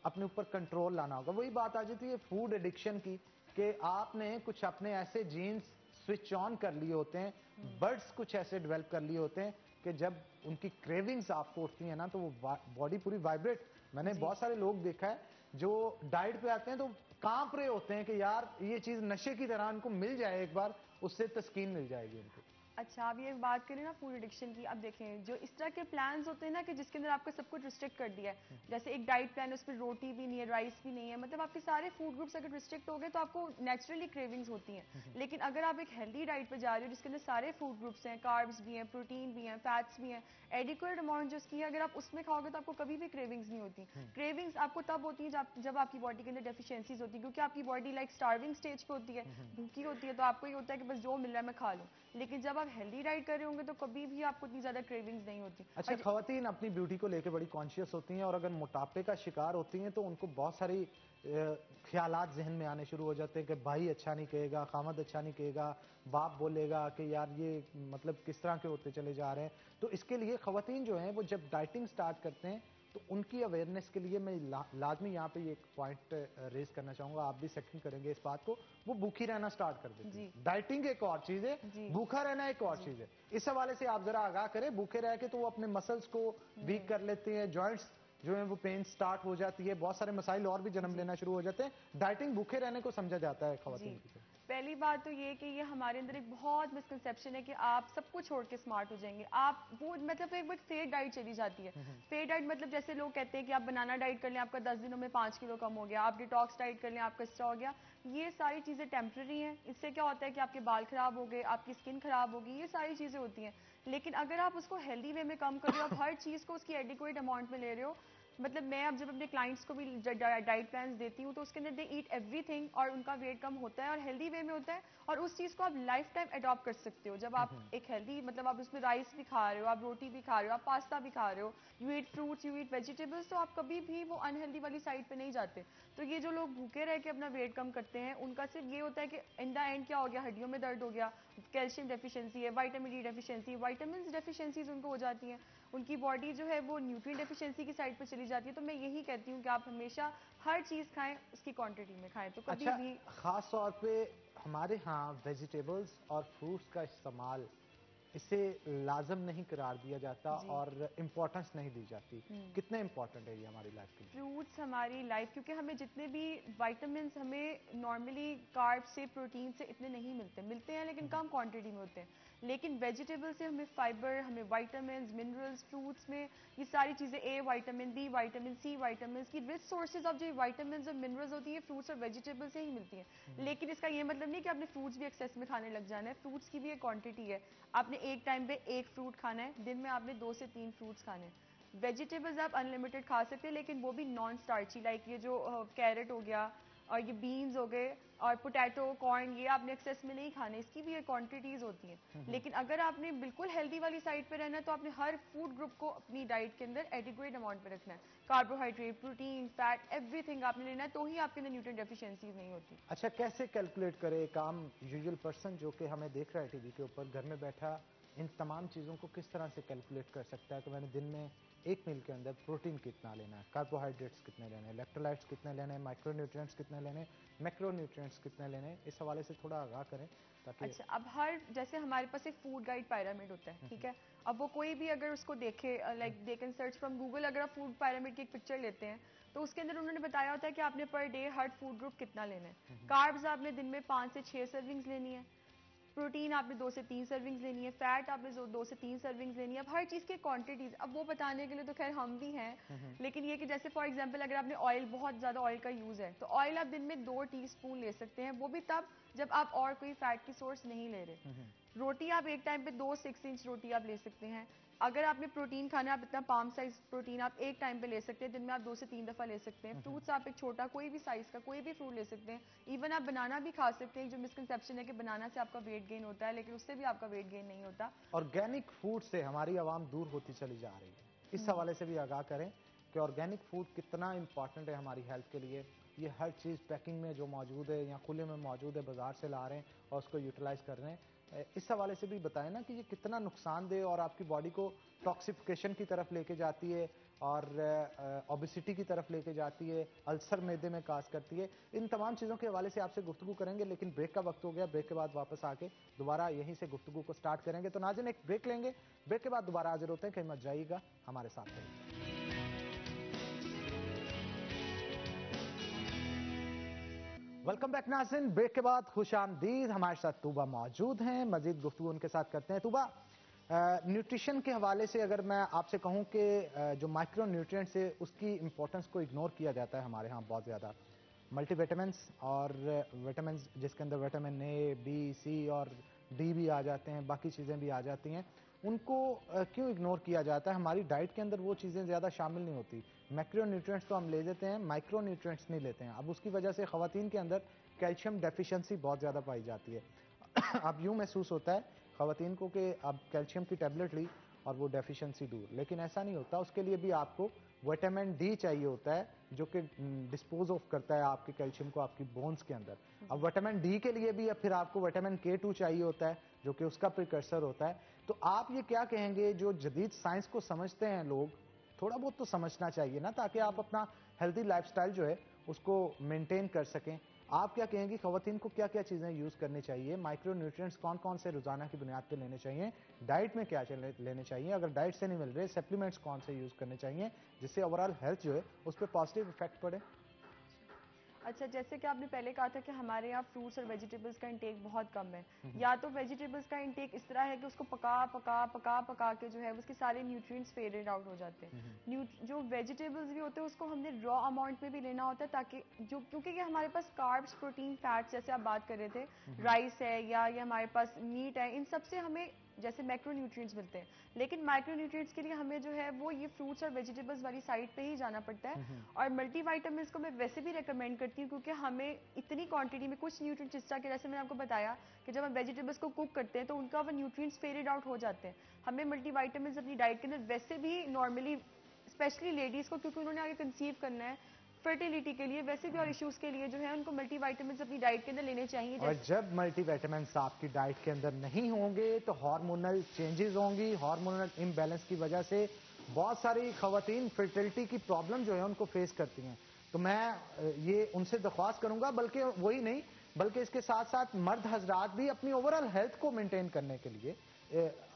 अपने ऊपर कंट्रोल लाना होगा। वही बात आ जाती है फूड एडिक्शन की, कि आपने कुछ अपने ऐसे जीन्स स्विच ऑन कर लिए होते हैं, बर्ड्स कुछ ऐसे डेवलप कर लिए होते हैं कि जब उनकी क्रेविंग्स आपको उठती है ना, तो वो बॉडी पूरी वाइब्रेट। मैंने बहुत सारे लोग देखा है जो डाइट पे आते हैं तो कांप रहे होते हैं कि यार ये चीज नशे की तरह उनको मिल जाए, एक बार उससे तस्कीन मिल जाएगी उनको। अच्छा, आप ये बात करें ना फूड एडिक्शन की, अब देखें जो इस तरह के प्लान्स होते हैं ना कि जिसके अंदर आपको सब कुछ रिस्ट्रिक्ट कर दिया है, जैसे एक डाइट प्लान है उसमें रोटी भी नहीं है, राइस भी नहीं है, मतलब आपके सारे फूड ग्रुप्स अगर रिस्ट्रिक्ट हो गए तो आपको नेचुरली क्रेविंग्स होती हैं। लेकिन अगर आप एक हेल्दी डाइट पे जा रहे हो जिसके अंदर सारे फूड ग्रुप्स हैं, कार्ब्स भी हैं, प्रोटीन भी हैं, फैट्स भी हैं, एडिक्वेट अमाउंट जो उसकी है, अगर आप उसमें खाओगे तो आपको कभी भी क्रेविंग्स नहीं होती। क्रेविंग्स आपको तब होती है जब आपकी बॉडी के अंदर डेफिशिएंसीज होती है, क्योंकि आपकी बॉडी लाइक स्टार्विंग स्टेज पे होती है, भूखी होती है, तो आपको ये होता है कि बस जो मिल रहा है मैं खा लूं। लेकिन जब आप हेल्दी डाइट कर रहे होंगे तो कभी भी आपको इतनी ज्यादा क्रेविंग्स नहीं होती। अच्छा, खवातीन अपनी ब्यूटी को लेकर बड़ी कॉन्शियस होती हैं और अगर मोटापे का शिकार होती हैं तो उनको बहुत सारी ख्यालात जहन में आने शुरू हो जाते हैं कि भाई अच्छा नहीं कहेगा, खामद अच्छा नहीं कहेगा, बाप बोलेगा कि यार ये मतलब किस तरह के होते चले जा रहे हैं। तो इसके लिए खवातीन जो हैं वो जब डाइटिंग स्टार्ट करते हैं तो उनकी अवेयरनेस के लिए मैं लाजमी यहाँ पे एक पॉइंट रेज करना चाहूंगा, आप भी सेकंड करेंगे इस बात को। वो भूखी रहना स्टार्ट कर देती जी है। डाइटिंग एक और चीज है, जी भूखा रहना एक और चीज है। इस हवाले से आप जरा आगाह करें। भूखे रह के तो वो अपने मसल्स को वीक कर लेते हैं, जॉइंट्स जो है वो पेन स्टार्ट हो जाती है, बहुत सारे मसाइल और भी जन्म लेना शुरू हो जाते हैं। डाइटिंग भूखे रहने को समझा जाता है जी। खवातीन की। पहली बात तो ये कि ये हमारे अंदर एक बहुत मिसकंसेप्शन है कि आप सब कुछ छोड़ के स्मार्ट हो जाएंगे। आप वो मतलब एक फेड डाइट चली जाती है। फेड डाइट मतलब जैसे लोग कहते हैं कि आप बनाना डाइट कर लें, आपका 10 दिनों में 5 किलो कम हो गया, आप डिटॉक्स डाइट कर लें, आपका इसका हो गया। ये सारी चीज़ें टेम्प्रेरी हैं। इससे क्या होता है कि आपके बाल खराब हो गए, आपकी स्किन खराब होगी, ये सारी चीज़ें होती हैं। लेकिन अगर आप उसको हेल्दी वे में कम कर रहे हो, आप हर चीज़ को उसकी एडिक्वेट अमाउंट में ले रहे हो, मतलब मैं अब जब अपने क्लाइंट्स को भी डाइट प्लान्स देती हूँ तो उसके अंदर दे ईट एवरीथिंग और उनका वेट कम होता है और हेल्दी वे में होता है, और उस चीज़ को आप लाइफ टाइम अडॉप्ट कर सकते हो। जब आप एक हेल्दी मतलब आप उसमें राइस भी खा रहे हो, आप रोटी भी खा रहे हो, आप पास्ता भी खा रहे हो, you eat fruits, you eat vegetables, तो आप कभी भी वो अनहेल्दी वाली साइड पे नहीं जाते। तो ये जो लोग भूखे रह के अपना वेट कम करते हैं उनका सिर्फ ये होता है कि इन द एंड क्या हो गया, हड्डियों में दर्द हो गया, कैल्शियम डेफिशिएंसी है, vitamin D deficiency, vitamin deficiencies उनको हो जाती हैं, उनकी बॉडी जो है वो न्यूट्रिएंट डेफिशिएंसी की साइड पर चली जाती है। तो मैं यही कहती हूँ कि आप हमेशा हर चीज़ खाएं, उसकी क्वांटिटी में खाएं, तो कभी अच्छा, भी। खास तौर पे हमारे यहाँ वेजिटेबल्स और फ्रूट्स का इस्तेमाल इसे लाजम नहीं करार दिया जाता जी और इम्पोर्टेंस नहीं दी जाती। कितने इम्पोर्टेंट है ये हमारी लाइफ के लिए? फ्रूट्स हमारी लाइफ, क्योंकि हमें जितने भी विटामिन्स हमें नॉर्मली कार्ब से प्रोटीन से इतने नहीं मिलते हैं लेकिन कम क्वांटिटी में होते हैं। लेकिन वेजिटेबल से हमें फाइबर, हमें विटामिन्स, मिनरल्स, फ्रूट्स में ये सारी चीज़ें, A vitamin, B vitamin, C vitamins की रिच सोर्सेज ऑफ जो विटामिन्स और मिनरल्स होती है फ्रूट्स और वेजिटेबल से ही मिलती हैं। लेकिन इसका ये मतलब नहीं कि आपने फ्रूट्स भी एक्सेस में खाने लग जाना है। फ्रूट्स की भी एक क्वांटिटी है, आपने एक टाइम पे एक फ्रूट खाना है, दिन में आपने 2 से 3 फ्रूट्स खाने हैं। वेजिटेबल्स आप अनलिमिटेड खा सकते हैं लेकिन वो भी नॉन स्टार्ची, लाइक ये जो कैरेट हो गया और ये बीन्स हो गए और पोटैटो, कॉर्न, ये आपने एक्सेस में नहीं खाने, इसकी भी एक क्वांटिटीज होती हैं। लेकिन अगर आपने बिल्कुल हेल्दी वाली साइड पे रहना है तो आपने हर फूड ग्रुप को अपनी डाइट के अंदर एडिक्वेट अमाउंट में रखना है। कार्बोहाइड्रेट, प्रोटीन, फैट, एवरीथिंग आपने लेना है, तो ही आपके अंदर न्यूट्रिएंट डेफिशिएंसीज नहीं होती। अच्छा, कैसे कैलकुलेट करे एक आम यूजुअल पर्सन जो कि हमें देख रहा है टीवी के ऊपर, घर में बैठा इन तमाम चीज़ों को किस तरह से कैलकुलेट कर सकता है कि मैंने दिन में एक मील के अंदर प्रोटीन कितना लेना है, कार्बोहाइड्रेट्स कितने लेने हैं, इलेक्ट्रोलाइट्स कितने लेने हैं, माइक्रोन्यूट्रिएंट्स कितने लेने हैं, मैक्रोन्यूट्रिएंट्स कितने लेने हैं, इस हवाले से थोड़ा आगाह करें ताकि। अच्छा, अब हर जैसे हमारे पास एक फूड गाइड पिरामिड होता है, ठीक है। अब वो कोई भी अगर उसको देखे, like they can search from Google, अगर आप फूड पिरामिड की एक पिक्चर लेते हैं तो उसके अंदर उन्होंने बताया होता है कि आपने पर डे हर फूड ग्रुप कितना लेना है। कार्ब्स आपने दिन में 5 से 6 सर्विंग्स लेनी है, प्रोटीन आपने 2 से 3 सर्विंग्स लेनी है, फैट आपने 2 से 3 सर्विंग्स लेनी है। अब हर चीज़ की क्वांटिटीज, अब वो बताने के लिए तो खैर हम भी हैं, लेकिन ये कि जैसे फॉर एग्जांपल अगर आपने ऑयल, बहुत ज़्यादा ऑयल का यूज़ है, तो ऑयल आप दिन में 2 टीस्पून ले सकते हैं, वो भी तब जब आप और कोई फैट की सोर्स नहीं ले रहे। रोटी आप एक टाइम पे 2 6 इंच रोटी आप ले सकते हैं। अगर आपने प्रोटीन खाना है, आप इतना पाम साइज प्रोटीन आप एक टाइम पे ले सकते हैं, दिन में आप 2 से 3 दफ़ा ले सकते हैं। फ्रूट्स आप एक छोटा कोई भी साइज का कोई भी फ्रूट ले सकते हैं। इवन आप बनाना भी खा सकते हैं। जो मिसकंसेप्शन है कि बनाना से आपका वेट गेन होता है, लेकिन उससे भी आपका वेट गेन नहीं होता। ऑर्गेनिक फूड से हमारी आवाम दूर होती चली जा रही है, इस हवाले से भी आगाह करें कि ऑर्गेनिक फूड कितना इंपॉर्टेंट है हमारी हेल्थ के लिए। ये हर चीज़ पैकिंग में जो मौजूद है या खुले में मौजूद है, बाजार से ला रहे हैं और उसको यूटिलाइज कर रहे हैं। इस हवाले से भी बताएं ना कि ये कितना नुकसानदेह और आपकी बॉडी को टॉक्सिफिकेशन की तरफ लेके जाती है और ओबेसिटी की तरफ लेके जाती है, अल्सर मैदे में काज करती है। इन तमाम चीज़ों के हवाले से आपसे गुफ्तगू करेंगे, लेकिन ब्रेक का वक्त हो गया। ब्रेक के बाद वापस आके दोबारा यहीं से गुफ्तगू को स्टार्ट करेंगे। तो नाज़रीन, एक ब्रेक लेंगे, ब्रेक के बाद दोबारा हाजिर होते हैं। कहीं मत जाइएगा, हमारे साथ रहिए। वेलकम बैक नाज़रीन, ब्रेक के बाद खुशामदीद। हमारे साथ तूबा मौजूद हैं, मजीद गुफ्तगू उनके साथ करते हैं। तूबा, न्यूट्रिशन के हवाले से अगर मैं आपसे कहूं कि जो माइक्रो न्यूट्रिएंट्स है उसकी इंपॉर्टेंस को इग्नोर किया जाता है हमारे यहाँ बहुत ज़्यादा। मल्टीविटामिन्स और विटामिन्स जिसके अंदर विटामिन ए, बी, सी और डी भी आ जाते हैं, बाकी चीज़ें भी आ जाती हैं, उनको क्यों इग्नोर किया जाता है? हमारी डाइट के अंदर वो चीज़ें ज़्यादा शामिल नहीं होती। मैक्रो न्यूट्रिएंट्स तो हम ले लेते हैं, माइक्रो न्यूट्रिएंट्स नहीं लेते हैं। अब उसकी वजह से ख़वातीन के अंदर कैल्शियम डेफिशिएंसी बहुत ज़्यादा पाई जाती है। अब यूँ महसूस होता है ख़वातीन को कि अब कैल्शियम की टैबलेट ली और वो डेफिशिएंसी दूर, लेकिन ऐसा नहीं होता। उसके लिए भी आपको विटामिन डी चाहिए होता है, जो कि डिस्पोज ऑफ करता है आपके कैल्शियम को आपकी बोन्स के अंदर। अब विटामिन डी के लिए भी अब फिर आपको विटामिन K2 चाहिए होता है, जो कि उसका प्रिकर्सर होता है। तो आप ये क्या कहेंगे, जो जदीद साइंस को समझते हैं लोग, थोड़ा बहुत तो समझना चाहिए ना, ताकि आप अपना हेल्दी लाइफस्टाइल जो है उसको मेंटेन कर सकें। आप क्या कहेंगे ख़वातीन को क्या क्या चीज़ें यूज़ करनी चाहिए? माइक्रो न्यूट्रिएंट्स कौन कौन से रोज़ाना की बुनियाद पर लेने चाहिए? डाइट में क्या लेने चाहिए? अगर डाइट से नहीं मिल रहे, सप्लीमेंट्स कौन से यूज़ करने चाहिए जिससे ओवरऑल हेल्थ जो है उस पर पॉजिटिव इफेक्ट पड़े? अच्छा, जैसे कि आपने पहले कहा था कि हमारे यहाँ फ्रूट्स और वेजिटेबल्स का इंटेक बहुत कम है। या तो वेजिटेबल्स का इंटेक इस तरह है कि उसको पका के जो है उसके सारे न्यूट्रिएंट्स फेडेड आउट हो जाते हैं। जो वेजिटेबल्स भी होते हैं उसको हमने रॉ अमाउंट में भी लेना होता है, ताकि जो, क्योंकि ये हमारे पास कार्ब्स, प्रोटीन, फैट्स जैसे आप बात कर रहे थे, राइस है या ये हमारे पास मीट है, इन सब से हमें जैसे मैक्रो न्यूट्रिएंट्स मिलते हैं। लेकिन माइक्रो न्यूट्रिएंट्स के लिए हमें जो है वो ये फ्रूट्स और वेजिटेबल्स वाली साइड पे ही जाना पड़ता है। और मल्टीविटामिन्स को मैं वैसे भी रेकमेंड करती हूँ, क्योंकि हमें इतनी क्वांटिटी में कुछ न्यूट्रिएंट्स, जिस तरह के जैसे मैंने आपको बताया कि जब हम वेजिटेबल्स को कुक करते हैं तो उनका वो न्यूट्रिएंट्स फेडेड आउट हो जाते हैं। हमें मल्टीविटामिन्स अपनी डाइट के अंदर वैसे भी नॉर्मली, स्पेशली लेडीज़ को, क्योंकि उन्होंने आगे कंसीव करना है, फर्टिलिटी के लिए, वैसे भी और इश्यूज़ के लिए जो है उनको मल्टीविटामिन्स अपनी डाइट के अंदर लेने चाहिए। और जब मल्टीविटामिन्स आपकी डाइट के अंदर नहीं होंगे तो हार्मोनल चेंजेस होंगी। हार्मोनल इम्बैलेंस की वजह से बहुत सारी ख़वातीन फर्टिलिटी की प्रॉब्लम जो है उनको फेस करती हैं। तो मैं ये उनसे दरख्वास्त करूंगा, बल्कि वही नहीं, बल्कि इसके साथ साथ मर्द हजरात भी अपनी ओवरऑल हेल्थ को मेंटेन करने के लिए,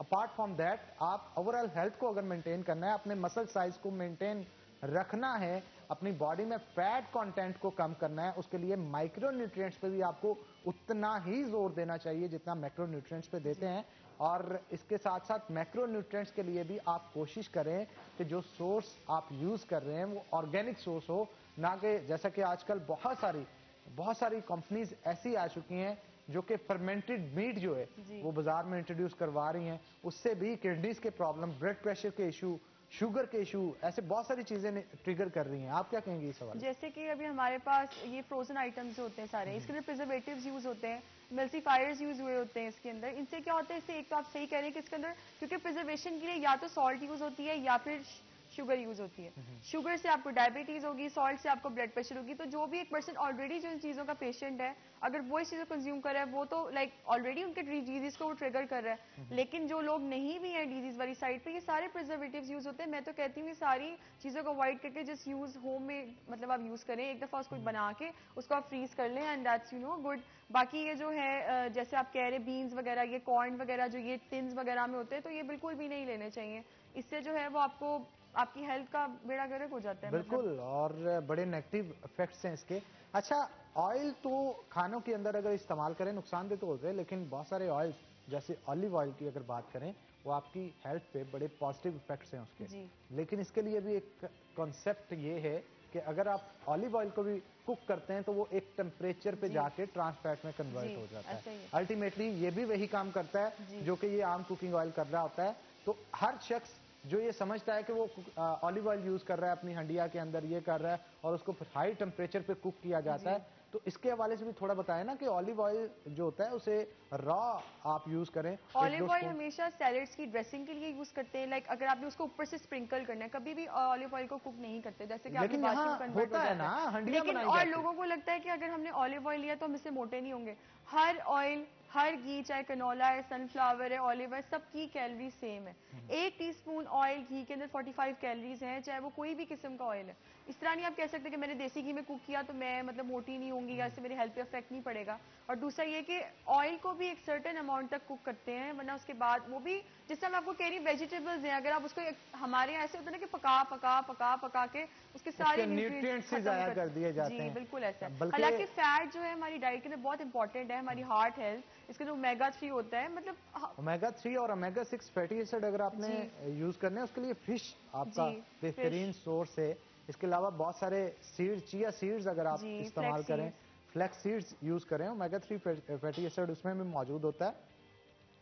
अपार्ट फ्रॉम दैट, आप ओवरऑल हेल्थ को अगर मेंटेन करना है, अपने मसल साइज को मेंटेन रखना है, अपनी बॉडी में फैट कंटेंट को कम करना है, उसके लिए माइक्रो न्यूट्रिएंट्स पे भी आपको उतना ही जोर देना चाहिए जितना मैक्रो न्यूट्रिएंट्स पे देते हैं। और इसके साथ साथ मैक्रो न्यूट्रिएंट्स के लिए भी आप कोशिश करें कि जो सोर्स आप यूज कर रहे हैं वो ऑर्गेनिक सोर्स हो, ना कि जैसा कि आजकल बहुत सारी कंपनीज ऐसी आ चुकी हैं जो कि फर्मेंटेड मीट जो है वो बाजार में इंट्रोड्यूस करवा रही हैं। उससे भी किडनीज के प्रॉब्लम, ब्लड प्रेशर के इशू, शुगर के इशू, ऐसे बहुत सारी चीजें ट्रिगर कर रही हैं। आप क्या कहेंगे इस सवाल? जैसे कि अभी हमारे पास ये फ्रोजन आइटम्स होते हैं सारे, इसके अंदर प्रिजर्वेटिव्स यूज होते हैं, एमल्सीफायर्स यूज हुए होते हैं इसके अंदर। इनसे क्या होता है, इससे एक तो आप सही कह रहे हैं कि इसके अंदर, क्योंकि प्रिजर्वेशन के लिए या तो सॉल्ट यूज होती है या फिर शुगर यूज होती है। शुगर से आपको डायबिटीज होगी, सॉल्ट से आपको ब्लड प्रेशर होगी। तो जो भी एक पर्सन ऑलरेडी जो इन चीजों का पेशेंट है, अगर वो इस चीज को कंज्यूम कर रहा है, वो तो लाइक ऑलरेडी उनके डिजीज को वो ट्रिगर कर रहा है। लेकिन जो लोग नहीं भी हैं डिजीज वाली साइड पे, ये सारे प्रिजर्वेटिव्स यूज होते हैं। मैं तो कहती हूँ ये सारी चीजों को अवॉइड करके जस्ट यूज होम में, मतलब आप यूज करें एक दफा, उसको बना के उसको आप फ्रीज कर लें, एंड दैट्स गुड। बाकी ये जो है जैसे आप कह रहे बीन्स वगैरह, ये कॉर्न वगैरह जो ये टिन्स वगैरह में होते हैं, तो ये बिल्कुल भी नहीं लेने चाहिए। इससे जो है वो आपको आपकी हेल्थ का बेड़ा गर्क हो जाता है। बिल्कुल, और बड़े नेगेटिव इफेक्ट्स हैं इसके। अच्छा, ऑयल तो खानों के अंदर अगर इस्तेमाल करें नुकसानदेह तो होते हैं, लेकिन बहुत सारे ऑयल्स जैसे ऑलिव ऑयल की अगर बात करें वो आपकी हेल्थ पे बड़े पॉजिटिव इफेक्ट्स हैं उसके। जी। लेकिन इसके लिए भी एक कॉन्सेप्ट ये है कि अगर आप ऑलिव ऑयल को भी कुक करते हैं तो वो एक टेम्परेचर पे जी। जाके ट्रांस फैट में कन्वर्ट जी, हो जाता ऐसा ही है। है। अल्टीमेटली ये भी वही काम करता है जी। जो कि ये आम कुकिंग ऑयल कर रहा होता है। तो हर शख्स जो ये समझता है कि वो ऑलिव ऑयल यूज कर रहा है अपनी हंडिया के अंदर, ये कर रहा है और उसको फिर हाई टेम्परेचर पे कुक किया जाता है, तो इसके हवाले से भी थोड़ा बताएं ना कि ऑलिव ऑयल जो होता है उसे रॉ आप यूज करें। ऑलिव ऑयल हमेशा सैलेड्स की ड्रेसिंग के लिए यूज करते हैं। लाइक अगर आपने उसको ऊपर से स्प्रिंकल करना है, कभी भी ऑलिव ऑयल को कुक नहीं करते, जैसे कि आपने लेकिन बात की यहाँ कन्वर्ट हो होता है जाता ना, है। हंडिया लेकिन बनाई और जाती है। लोगों को लगता है कि अगर हमने ऑलिव ऑयल लिया तो हम इससे मोटे नहीं होंगे। हर ऑयल, हर घी, चाहे कनोला है, सनफ्लावर है, ऑलिव है, सबकी कैलोरी सेम है। 1 टीस्पून ऑयल घी के अंदर 45 कैलोरीज हैं, चाहे वो कोई भी किस्म का ऑयल है। इस तरह नहीं आप कह सकते कि मैंने देसी घी में कुक किया तो मैं मतलब मोटी नहीं होंगी या इससे मेरी हेल्थ पे इफेक्ट नहीं पड़ेगा। और दूसरा ये कि ऑयल को भी एक सर्टेन अमाउंट तक कुक करते हैं, वरना उसके बाद वो भी, जिस तरह मैं आपको कह रही, वेजिटेबल्स हैं, अगर आप उसको हमारे यहाँ ऐसे होता है ना कि पका पका पका पका के उसके सारे न्यूट्रिएंट्स ही जाया कर दिए जाते जी हैं। बिल्कुल ऐसा है। बल्कि हालांकि फैट जो है हमारी डाइट के अंदर बहुत इंपॉर्टेंट है, हमारी हार्ट हेल्थ, इसके जो ओमेगा 3 होता है, मतलब ओमेगा 3 और ओमेगा 6 फैटी एसिड अगर आपने यूज करने हैं उसके लिए फिश आपका जी, बेहतरीन सोर्स है। इसके अलावा बहुत सारे सीड्स, चिया सीड्स अगर आप जी, इस्तेमाल फ्लैक्स करें, फ्लैक्स सीड्स यूज करें, ओमेगा 3 फैटी एसिड उसमें भी मौजूद होता है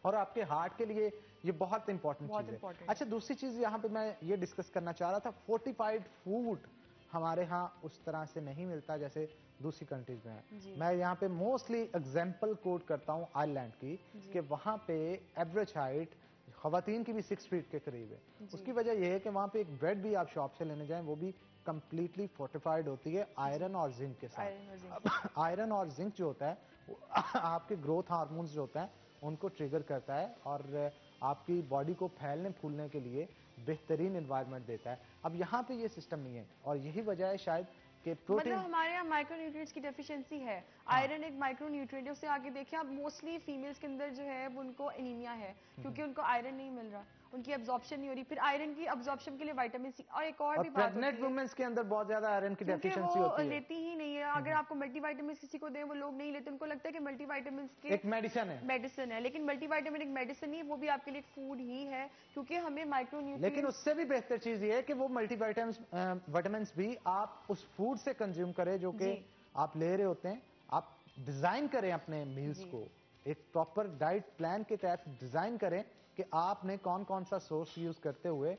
और आपके हार्ट के लिए ये बहुत इंपॉर्टेंट बहुत चीज है। important अच्छा, दूसरी चीज यहाँ पे मैं ये डिस्कस करना चाह रहा था, फोर्टिफाइड फूड हमारे यहाँ उस तरह से नहीं मिलता जैसे दूसरी कंट्रीज में जी। है। मैं यहाँ पे मोस्टली एग्जाम्पल कोट करता हूँ आयरलैंड की, कि वहाँ पे एवरेज हाइट खवातीन की भी 6 फीट के करीब है। उसकी वजह यह है कि वहाँ पे एक ब्रेड भी आप शॉप से लेने जाएं वो भी कंप्लीटली फोर्टिफाइड होती है आयरन और जिंक के साथ। आयरन और जिंक जो होता है वो आपके ग्रोथ हार्मोन्स जो होता है उनको ट्रिगर करता है और आपकी बॉडी को फैलने फूलने के लिए बेहतरीन एनवायरनमेंट देता है। अब यहाँ पे ये सिस्टम नहीं है और यही वजह है शायद कि प्रोटीन, मतलब हमारे यहाँ माइक्रोन्यूट्रिएंट्स की डेफिशिएंसी है। आयरन एक माइक्रोन्यूट्रिएंट है, उससे आगे देखिए आप, मोस्टली फीमेल्स के अंदर जो है वो उनको एनीमिया है क्योंकि उनको आयरन नहीं मिल रहा, उनकी एब्जॉर्प्शन नहीं हो रही। फिर आयरन की एब्जॉर्प्शन के लिए विटामिन सी और एक और भी बात होती प्रेग्नेंट है वुमेन्स के अंदर बहुत ज्यादा आयरन की क्योंकि डेफिशिएंसी वो होती है। लेती ही नहीं है। अगर आपको मल्टीविटामिन किसी को दें वो लोग नहीं लेते, उनको लगता है कि मल्टीविटामिन के एक मेडिसिन है, लेकिन मल्टीविटामिन एक मेडिसिन नहीं है, वो भी आपके लिए फूड ही है क्योंकि हमें लेकिन माइक्रोन्यूट्रिएंट्स। उससे भी बेहतर चीज ये है कि वो विटामिन्स भी आप उस फूड से कंज्यूम करें जो कि आप ले रहे होते हैं। आप डिजाइन करें अपने मील्स को, एक प्रॉपर डाइट प्लान के तहत डिजाइन करें कि आपने कौन कौन सा सोर्स यूज करते हुए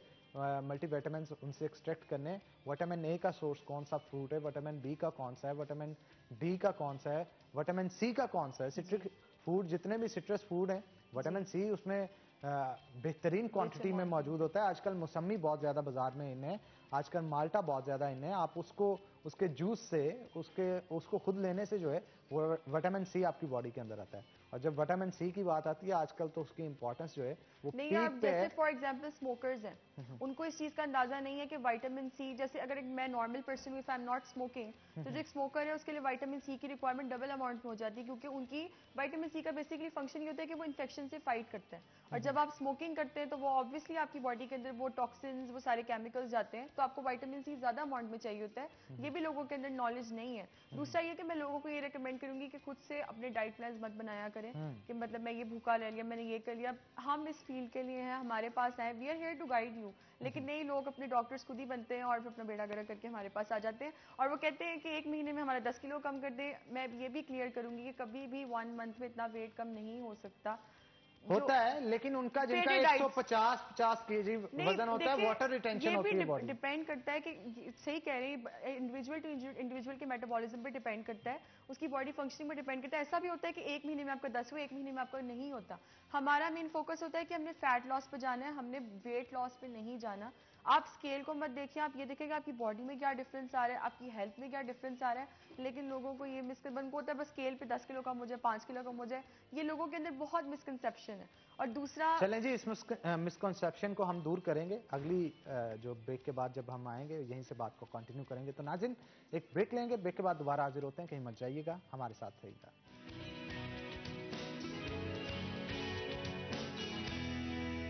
मल्टीविटामिन उनसे एक्सट्रैक्ट करने। विटामिन ए का सोर्स कौन सा फ्रूट है, विटामिन बी का कौन सा है, विटामिन डी का कौन सा है, विटामिन सी का कौन सा है। सिट्रिक फूड, जितने भी सिट्रस फूड हैं, विटामिन सी उसमें बेहतरीन क्वांटिटी में मौजूद होता है। आजकल मौसमी बहुत ज्यादा बाजार में इन है, आजकल माल्टा बहुत ज्यादा इन है। आप उसको उसके जूस से उसको खुद लेने से जो है वो विटामिन सी आपकी बॉडी के अंदर आता है। और जब विटामिन सी की बात आती है आजकल तो उसकी इंपॉर्टेंस जो है वो नहीं, पीक आप पे जैसे है। फॉर एग्जांपल स्मोकर्स हैं, उनको इस चीज का अंदाजा नहीं है कि विटामिन सी, जैसे अगर मैं नॉर्मल पर्सन हूँ, if I am not smoking, तो जो एक स्मोकर है उसके लिए विटामिन सी की रिक्वायरमेंट डबल अमाउंट में हो जाती है क्योंकि उनकी विटामिन सी का बेसिकली फंक्शन ये होता है कि वो इन्फेक्शन से फाइट करता है। और जब आप स्मोकिंग करते हैं तो वो ऑब्वियसली आपकी बॉडी के अंदर वो टॉक्सिन्स, वो सारे केमिकल्स जाते हैं, तो आपको विटामिन सी ज्यादा अमाउंट में चाहिए होता है। ये भी लोगों के अंदर नॉलेज नहीं है। दूसरा ये कि मैं लोगों को ये रिकमेंड करूंगी कि खुद से अपने डाइट प्लान मत बनाया करें कि मतलब मैं ये भूखा ले लिया, मैंने ये कर लिया। हम इस फील्ड के लिए हैं, हमारे पास आए, we are here to guide you. लेकिन नहीं, लोग अपने डॉक्टर्स खुद ही बनते हैं और फिर अपना बेड़ा गर्क करके हमारे पास आ जाते हैं और वो कहते हैं कि 1 महीने में हमारा 10 किलो कम कर दे। मैं ये भी क्लियर करूंगी कि कभी भी 1 मंथ में इतना वेट कम नहीं हो सकता। होता है, लेकिन उनका जिनका 150 केजी वजन होता है, वाटर रिटेंशन होती है बॉडी। डिपेंड करता है कि सही कह रहे हैं, इंडिविजुअल टू इंडिविजुअल के मेटाबॉलिज्म पे डिपेंड करता है, उसकी बॉडी फंक्शनिंग पे डिपेंड करता है। ऐसा भी होता है कि 1 महीने में आपका 10 हुआ, 1 महीने में आपका नहीं होता। हमारा मेन फोकस होता है कि हमने फैट लॉस पे जाना है, हमने वेट लॉस पे नहीं जाना। आप स्केल को मत देखिए, आप ये देखेंगे आपकी बॉडी में क्या डिफरेंस आ रहा है, आपकी हेल्थ में क्या डिफरेंस आ रहा है। लेकिन लोगों को ये मिसकंसेप्शन होता है बस स्केल पे 10 किलो कम हो जाए, 5 किलो कम हो जाए, ये लोगों के अंदर बहुत मिसकंसेप्शन है। और दूसरा, चलें जी, इस मिसकंसेप्शन को हम दूर करेंगे अगली जो ब्रेक के बाद जब हम आएंगे यहीं से बात को कंटिन्यू करेंगे। तो नाज़रीन, एक ब्रेक लेंगे, ब्रेक के बाद दोबारा हाजिर होते हैं, कहीं मत जाइएगा, हमारे साथ रहिएगा।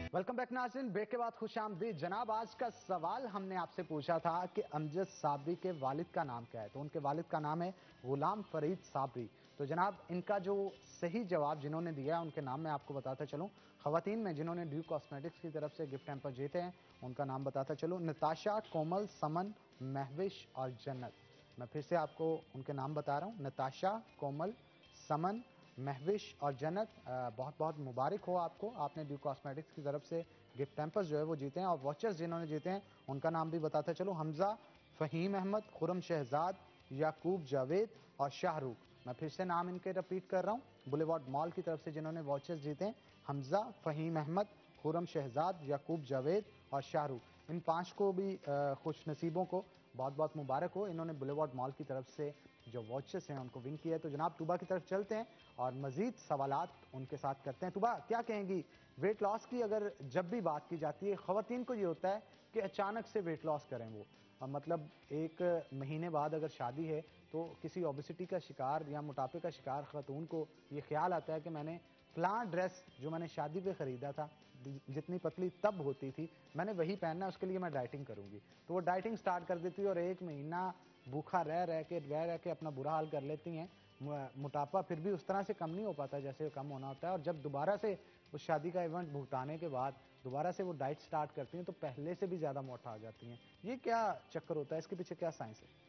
वेलकम बैक नाज़रीन, ब्रेक के बाद खुशामदीद। जनाब, आज का सवाल हमने आपसे पूछा था कि अमजद साबरी के वालिद का नाम क्या है, तो उनके वालिद का नाम है गुलाम फरीद साबरी। तो जनाब, इनका जो सही जवाब जिन्होंने दिया उनके नाम मैं आपको बताता चलूं। खवातीन में जिन्होंने ड्यू कॉस्मेटिक्स की तरफ से गिफ्ट हैम्पर जीते हैं उनका नाम बताता चलूं, नताशा, कोमल, समन, महविश और जन्नत। मैं फिर से आपको उनके नाम बता रहा हूँ, नताशा, कोमल, समन, महविश और जन्नत। बहुत बहुत मुबारक हो आपको, आपने ड्यू कॉस्मेटिक्स की तरफ से गिफ्ट हैम्पर्स जो है वो जीते हैं। और वॉचर्स जिन्होंने जीते हैं उनका नाम भी बताते चलो, हमजा, फ़हीम अहमद, खुरम शहजाद, याकूब जावेद और शाहरुख। मैं फिर से नाम इनके रिपीट कर रहा हूँ, बुलेवार्ड मॉल की तरफ से जिन्होंने वॉचर्स जीते हैं, हमजा, फ़हीम अहमद, खुरम शहजाद, याकूब जावेद और शाहरुख। इन 5 को भी खुश नसीबों को बहुत बहुत मुबारक हो, इन्होंने बुलेवार्ड मॉल की तरफ से जो वॉचेस हैं उनको विन किया है। तो जनाब तुबा की तरफ चलते हैं और मजीद सवालात उनके साथ करते हैं। तुबा, क्या कहेंगी वेट लॉस की? अगर जब भी बात की जाती है, ख़वातीन को ये होता है कि अचानक से वेट लॉस करें वो, मतलब 1 महीने बाद अगर शादी है तो किसी ओबेसिटी का शिकार या मोटापे का शिकार खातून को ये ख्याल आता है कि मैंने फ़लाँ ड्रेस जो मैंने शादी पे ख़रीदा था, जितनी पतली तब होती थी, मैंने वही पहनना है, उसके लिए मैं डाइटिंग करूँगी। तो वो डाइटिंग स्टार्ट कर देती है और 1 महीना भूखा रह रह के अपना बुरा हाल कर लेती हैं। मोटापा फिर भी उस तरह से कम नहीं हो पाता जैसे कम होना होता है, और जब दोबारा से उस शादी का इवेंट भुगताने के बाद दोबारा से वो डाइट स्टार्ट करती हैं तो पहले से भी ज़्यादा मोटा आ जाती हैं। ये क्या चक्कर होता है, इसके पीछे क्या साइंस है?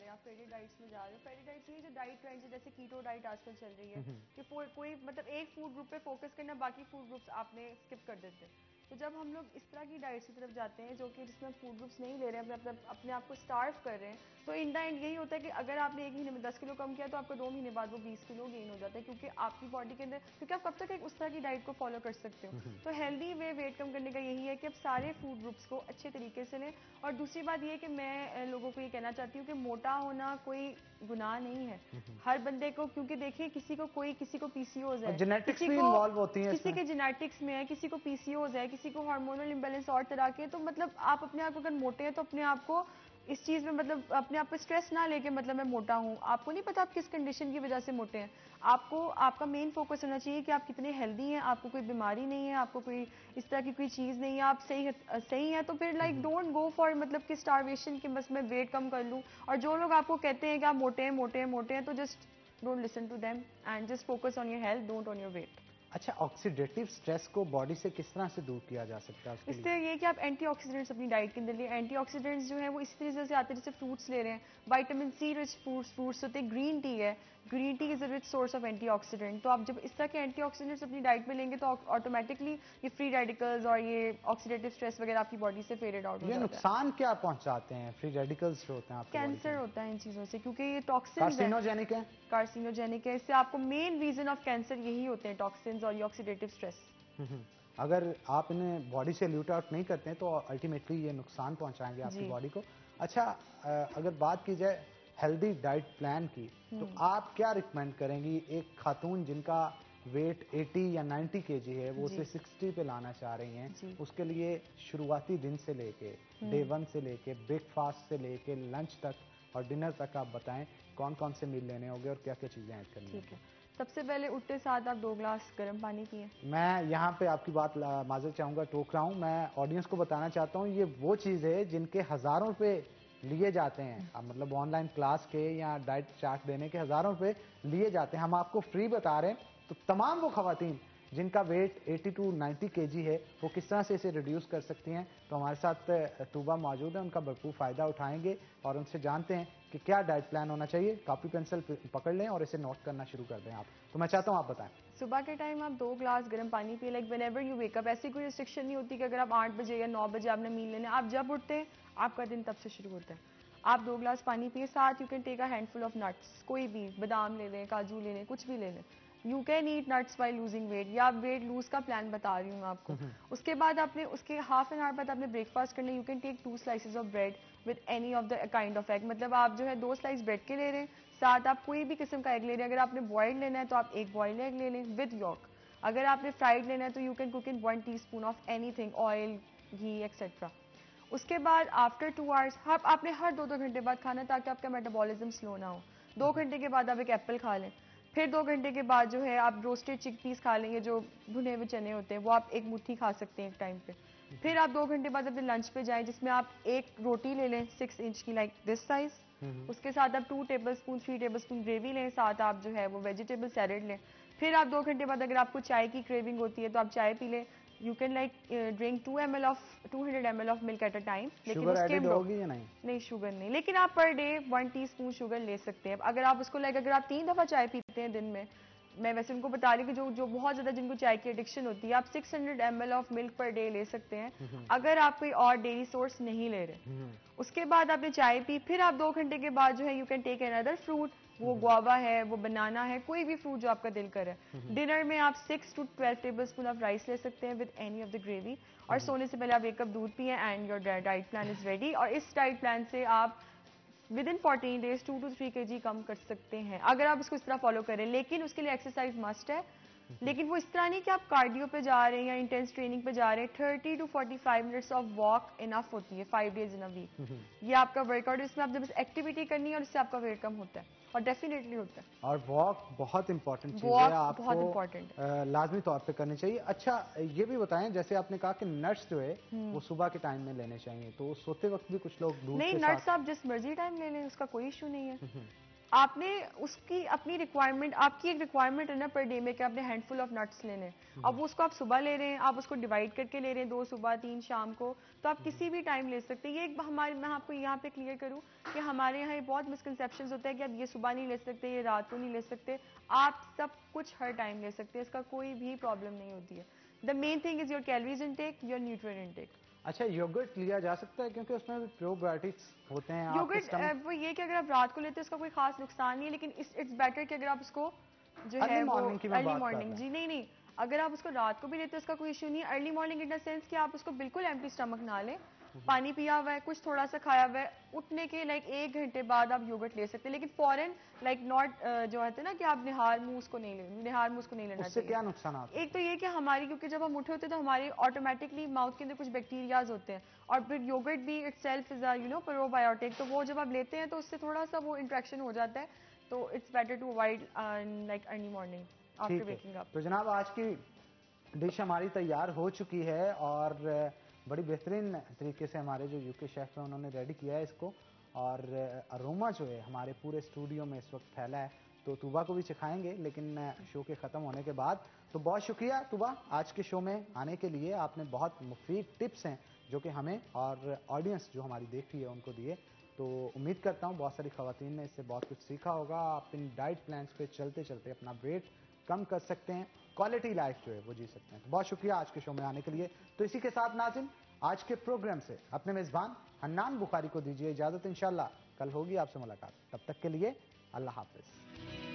आप फेरी डाइट्स में जा रहे हो, फेरी डाइट्स ये जो डाइट ट्रेंड है, जैसे कीटो डाइट आजकल चल रही है कि कोई मतलब एक फूड ग्रुप पे फोकस करना, बाकी फूड ग्रुप्स आपने स्किप कर देते हैं। तो जब हम लोग इस तरह की डाइट्स की तरफ जाते हैं जो कि जिसमें फूड ग्रुप्स नहीं ले रहे हैं, अपने आप को स्टार्व कर रहे हैं, तो इन द एंड यही होता है कि अगर आपने 1 महीने में 10 किलो कम किया तो आपको 2 महीने बाद वो 20 किलो गेन हो जाता है, क्योंकि आपकी बॉडी के अंदर, क्योंकि आप कब तक एक उस तरह की डाइट को फॉलो कर सकते हो। तो हेल्दी वे वेट कम करने का यही है कि आप सारे फूड ग्रुप्स को अच्छे तरीके से लें। और दूसरी बात ये है कि मैं लोगों को ये कहना चाहती हूँ कि मोटा होना कोई गुनाह नहीं है हर बंदे को, क्योंकि देखिए किसी को पीसीओज है, जेनेटिक्स भी इन्वॉल्व होती है किसी इसमें। के जेनेटिक्स में है, किसी को पीसीओज है, किसी को हार्मोनल इम्बैलेंस और तरह के। तो मतलब आप अपने आप को अगर मोटे हैं तो अपने आप को इस चीज में, मतलब अपने आप पे स्ट्रेस ना लेके, मतलब मैं मोटा हूँ, आपको नहीं पता आप किस कंडीशन की वजह से मोटे हैं। आपको आपका मेन फोकस होना चाहिए कि आप कितने हेल्दी हैं, आपको कोई बीमारी नहीं है, आपको कोई इस तरह की कोई चीज नहीं है, आप सही है। तो फिर लाइक डोंट गो फॉर मतलब कि स्टारवेशन की बस मैं वेट कम कर लूँ। और जो लोग आपको कहते हैं कि आप मोटे हैं, तो just don't listen to them and just focus on your health, don't on your weight. अच्छा, ऑक्सीडेटिव स्ट्रेस को बॉडी से किस तरह से दूर किया जा सकता है उसके लिए? इससे ये कि आप एंटीऑक्सीडेंट्स अपनी डाइट के अंदर लिए। एंटीऑक्सीडेंट्स जो है वो इसी तरीके से आते हैं, जैसे फ्रूट्स ले रहे हैं, विटामिन सी रिच फ्रूट्स होते हैं, ग्रीन टी है, green tea is a rich source of antioxidant. तो आप जब इस तरह के एंटीऑक्सीडेंट्स अपनी डाइट में लेंगे तो ऑटोमेटिकली ये फ्री रेडिकल्स और ये ऑक्सीडेटिव स्ट्रेस वगैरह आपकी बॉडी से फेडेड आउट हो ये जाता है। नुकसान क्या पहुंचाते हैं फ्री रेडिकल्स जो होते हैं आपकी बॉडी कैंसर में? होता है इन चीज़ों से, क्योंकि ये टॉक्सिन्स हैं, कार्सिनोजेनिक है? कार्सिनोजेनिक है। इससे आपको मेन रीजन ऑफ कैंसर यही होते हैं, टॉक्सिन्स और ये ऑक्सीडेटिव स्ट्रेस। अगर आप इन्हें बॉडी से ल्यूट आउट नहीं करते हैं तो अल्टीमेटली ये नुकसान पहुंचाएंगे आपकी जी। बॉडी को। अच्छा, अगर बात की जाए हेल्दी डाइट प्लान की, तो आप क्या रिकमेंड करेंगी एक खातून जिनका वेट 80 या 90 केजी है, वो जी। उसे 60 पे लाना चाह रही हैं, जी। उसके लिए शुरुआती दिन से लेके डे 1 से लेके ब्रेकफास्ट से लेके लंच तक और डिनर तक आप बताएं कौन कौन से मील लेने होंगे और क्या क्या चीज़ें ऐड करनी ठीक होंगी? है, सबसे पहले उठते साथ आप 2 ग्लास गर्म पानी पिए। मैं यहाँ पे आपकी बात माजर चाहूँगा, टोक रहा हूँ। मैं ऑडियंस को बताना चाहता हूँ ये वो चीज़ है जिनके हज़ारों रुपए लिए जाते हैं, मतलब ऑनलाइन क्लास के या डाइट चार्ट देने के हज़ारों रुपए लिए जाते हैं, हम आपको फ्री बता रहे हैं। तो तमाम वो ख़वातीन जिनका वेट 80 टू 90 केजी है वो किस तरह से इसे रिड्यूस कर सकती हैं, तो हमारे साथ तूबा मौजूद है, उनका भरपूर फ़ायदा उठाएंगे और उनसे जानते हैं कि क्या डाइट प्लान होना चाहिए। कॉपी पेंसिल पकड़ लें और इसे नोट करना शुरू कर दें आप। तो मैं चाहता हूँ आप बताएं। सुबह के टाइम आप 2 ग्लास गर्म पानी पिए, like whenever you wake up. ऐसी कोई रिस्ट्रिक्शन नहीं होती कि अगर आप 8 बजे या 9 बजे आपने मील लेना, आप जब उठते हैं आपका दिन तब से शुरू होता है। आप 2 ग्लास पानी पिए, साथ you can take a handful of nuts, कोई भी बादाम ले लें, काजू ले लें, कुछ भी ले लें। You can eat nuts while losing weight, या आप वेट लूज का प्लान बता रही हूँ मैं आपको। उसके बाद आपने उसके हाफ एन आवर बाद आपने ब्रेकफास्ट करना है। You can take 2 slices of bread with any of the kind of egg, मतलब आप जो है 2 स्लाइस ब्रेड के ले रहे हैं, साथ आप कोई भी किस्म का एग ले रहे हैं। अगर आपने बॉइल्ड लेना है तो आप एक बॉइल्ड एग ले लें विद यॉर्क। अगर आपने फ्राइड लेना है तो you can cook in 1 teaspoon of anything, oil, ghee etcetera. उसके बाद आफ्टर 2 आवर्स आपने हर 2-2 घंटे बाद खाना, ताकि आपका मेटाबॉलिज्म स्लो ना हो। 2 घंटे के बाद आप एक एप्पल खा लें। फिर 2 घंटे के बाद जो है आप रोस्टेड चिकपीस खा लेंगे, जो भुने हुए चने होते हैं, वो आप एक मुट्ठी खा सकते हैं एक टाइम पे। फिर आप 2 घंटे बाद अपने लंच पे जाएं, जिसमें आप एक रोटी ले लें 6 इंच की, लाइक दिस साइज। उसके साथ आप 2 टेबलस्पून 3 टेबलस्पून ग्रेवी लें, साथ आप जो है वो वेजिटेबल सैलेड लें। फिर आप 2 घंटे बाद अगर आपको चाय की क्रेविंग होती है तो आप चाय पी लें। You can like drink 200 ml of milk at a time. लेकिन शुगर उसके एडेड होगी या नहीं? नहीं, शुगर नहीं, लेकिन आप पर डे 1 टीस्पून शुगर ले सकते हैं। अगर आप उसको लाइक अगर आप 3 दफ़ा चाय पीते हैं दिन में, मैं वैसे उनको बता रही हूँ कि जो बहुत ज़्यादा जिनको चाय की एडिक्शन होती है, आप 600 ml of milk per day ले सकते हैं अगर आप कोई और डेयरी सोर्स नहीं ले रहे। उसके बाद आपने चाय पी, फिर आप 2 घंटे के बाद जो है you can take another fruit, वो गुआवा है, वो बनाना है, कोई भी फ्रूट जो आपका दिल करे। डिनर में आप 6 to 12 टेबलस्पून ऑफ राइस ले सकते हैं with any of the gravy, और सोने से पहले आप 1 कप दूध पिए and your diet plan is ready. और इस डाइट प्लान से आप with in 14 days 2 to 3 kg कम कर सकते हैं अगर आप इसको इस तरह फॉलो करें। लेकिन उसके लिए एक्सरसाइज मस्ट है, लेकिन वो इस तरह नहीं कि आप कार्डियो पे जा रहे हैं या इंटेंस ट्रेनिंग पे जा रहे हैं। 30 to 45 minutes of walk enough होती है 5 डेज इन अ वीक। ये आपका वर्कआउट है, इसमें आप जब एक्टिविटी करनी है और इससे आपका वेट कम होता है, और डेफिनेटली होता है। और वॉक बहुत इंपॉर्टेंट चीज है, वॉक आपको बहुत इंपॉर्टेंट लाजमी तौर पे करनी चाहिए। अच्छा, ये भी बताएं, जैसे आपने कहा कि नट्स जो है वो सुबह के टाइम में लेने चाहिए, तो सोते वक्त भी कुछ लोग दूध नहीं, के नट्स साथ आप जिस मर्जी टाइम ले लें, उसका कोई इशू नहीं है। आपने उसकी अपनी रिक्वायरमेंट, आपकी एक रिक्वायरमेंट है ना पर डे में कि आपने हैंडफुल ऑफ नट्स लेने हैं। अब उसको आप सुबह ले रहे हैं, आप उसको डिवाइड करके ले रहे हैं, 2 सुबह 3 शाम को, तो आप किसी भी टाइम ले सकते हैं। ये एक हमारे, मैं आपको यहाँ पे क्लियर करूँ कि हमारे यहाँ बहुत मिसकंसेप्शंस होता है कि आप ये सुबह नहीं ले सकते, ये रात को नहीं ले सकते। आप सब कुछ हर टाइम ले सकते हैं, इसका कोई भी प्रॉब्लम नहीं होती है। The main thing is your calories intake, your nutrient intake. अच्छा, योगर्ट लिया जा सकता है क्योंकि उसमें भी प्रोबायोटिक्स होते हैं? आपके योगर्ट स्टमक वो ये कि अगर आप रात को लेते हैं उसका कोई खास नुकसान नहीं है, लेकिन इट्स बेटर कि अगर आप उसको जो अर्ली है वो मॉर्निंग की मैं अर्ली बात कर मॉर्निंग, रहा जी नहीं, अगर आप उसको रात को भी लेते हैं उसका कोई इशू नहीं है। Early morning in the sense कि आप उसको बिल्कुल एम्प्टी स्टमक ना लें, पानी पिया हुआ है, कुछ थोड़ा सा खाया हुआ है, उठने के लाइक 1 घंटे बाद आप योगर्ट ले सकते हैं। लेकिन फॉरन लाइक नॉट जो होते हैं ना कि आप निहार मुंह उसको नहीं लेना, निहार मुंह उसको नहीं लेना उससे चाहिए। क्या नुकसान आता है? एक तो ये कि हमारी, क्योंकि जब हम उठे होते हैं तो हमारे ऑटोमेटिकली माउथ के अंदर कुछ बैक्टीरियाज होते हैं, और फिर योगर्ट भी इटसेल्फ इज प्रोबायोटिक, तो वो जब आप लेते हैं तो उससे थोड़ा सा वो इंट्रैक्शन हो जाता है, तो it's better to avoid like early morning after ठीक वेकिंग है, अप। तो जनाब आज की डिश हमारी तैयार हो चुकी है, और बड़ी बेहतरीन तरीके से हमारे जो यूके शेफ हैं उन्होंने रेडी किया है इसको, और अरोमा जो है हमारे पूरे स्टूडियो में इस वक्त फैला है, तो तुबा को भी सिखाएंगे लेकिन शो के ख़त्म होने के बाद। तो बहुत शुक्रिया तुबा आज के शो में आने के लिए, आपने बहुत मुफीद टिप्स हैं जो कि हमें और ऑडियंस जो हमारी देख रही है उनको दिए। तो उम्मीद करता हूँ बहुत सारी ख़वातीन ने इससे बहुत कुछ सीखा होगा। आप इन डाइट प्लान्स पे चलते चलते अपना वेट कम कर सकते हैं, क्वालिटी लाइफ जो है वो जी सकते हैं। तो बहुत शुक्रिया आज के शो में आने के लिए। तो इसी के साथ नाज़रीन, आज के प्रोग्राम से अपने मेज़बान हन्नान बुखारी को दीजिए इजाज़त। इंशाल्लाह कल होगी आपसे मुलाकात, तब तक के लिए अल्लाह हाफ़िज़।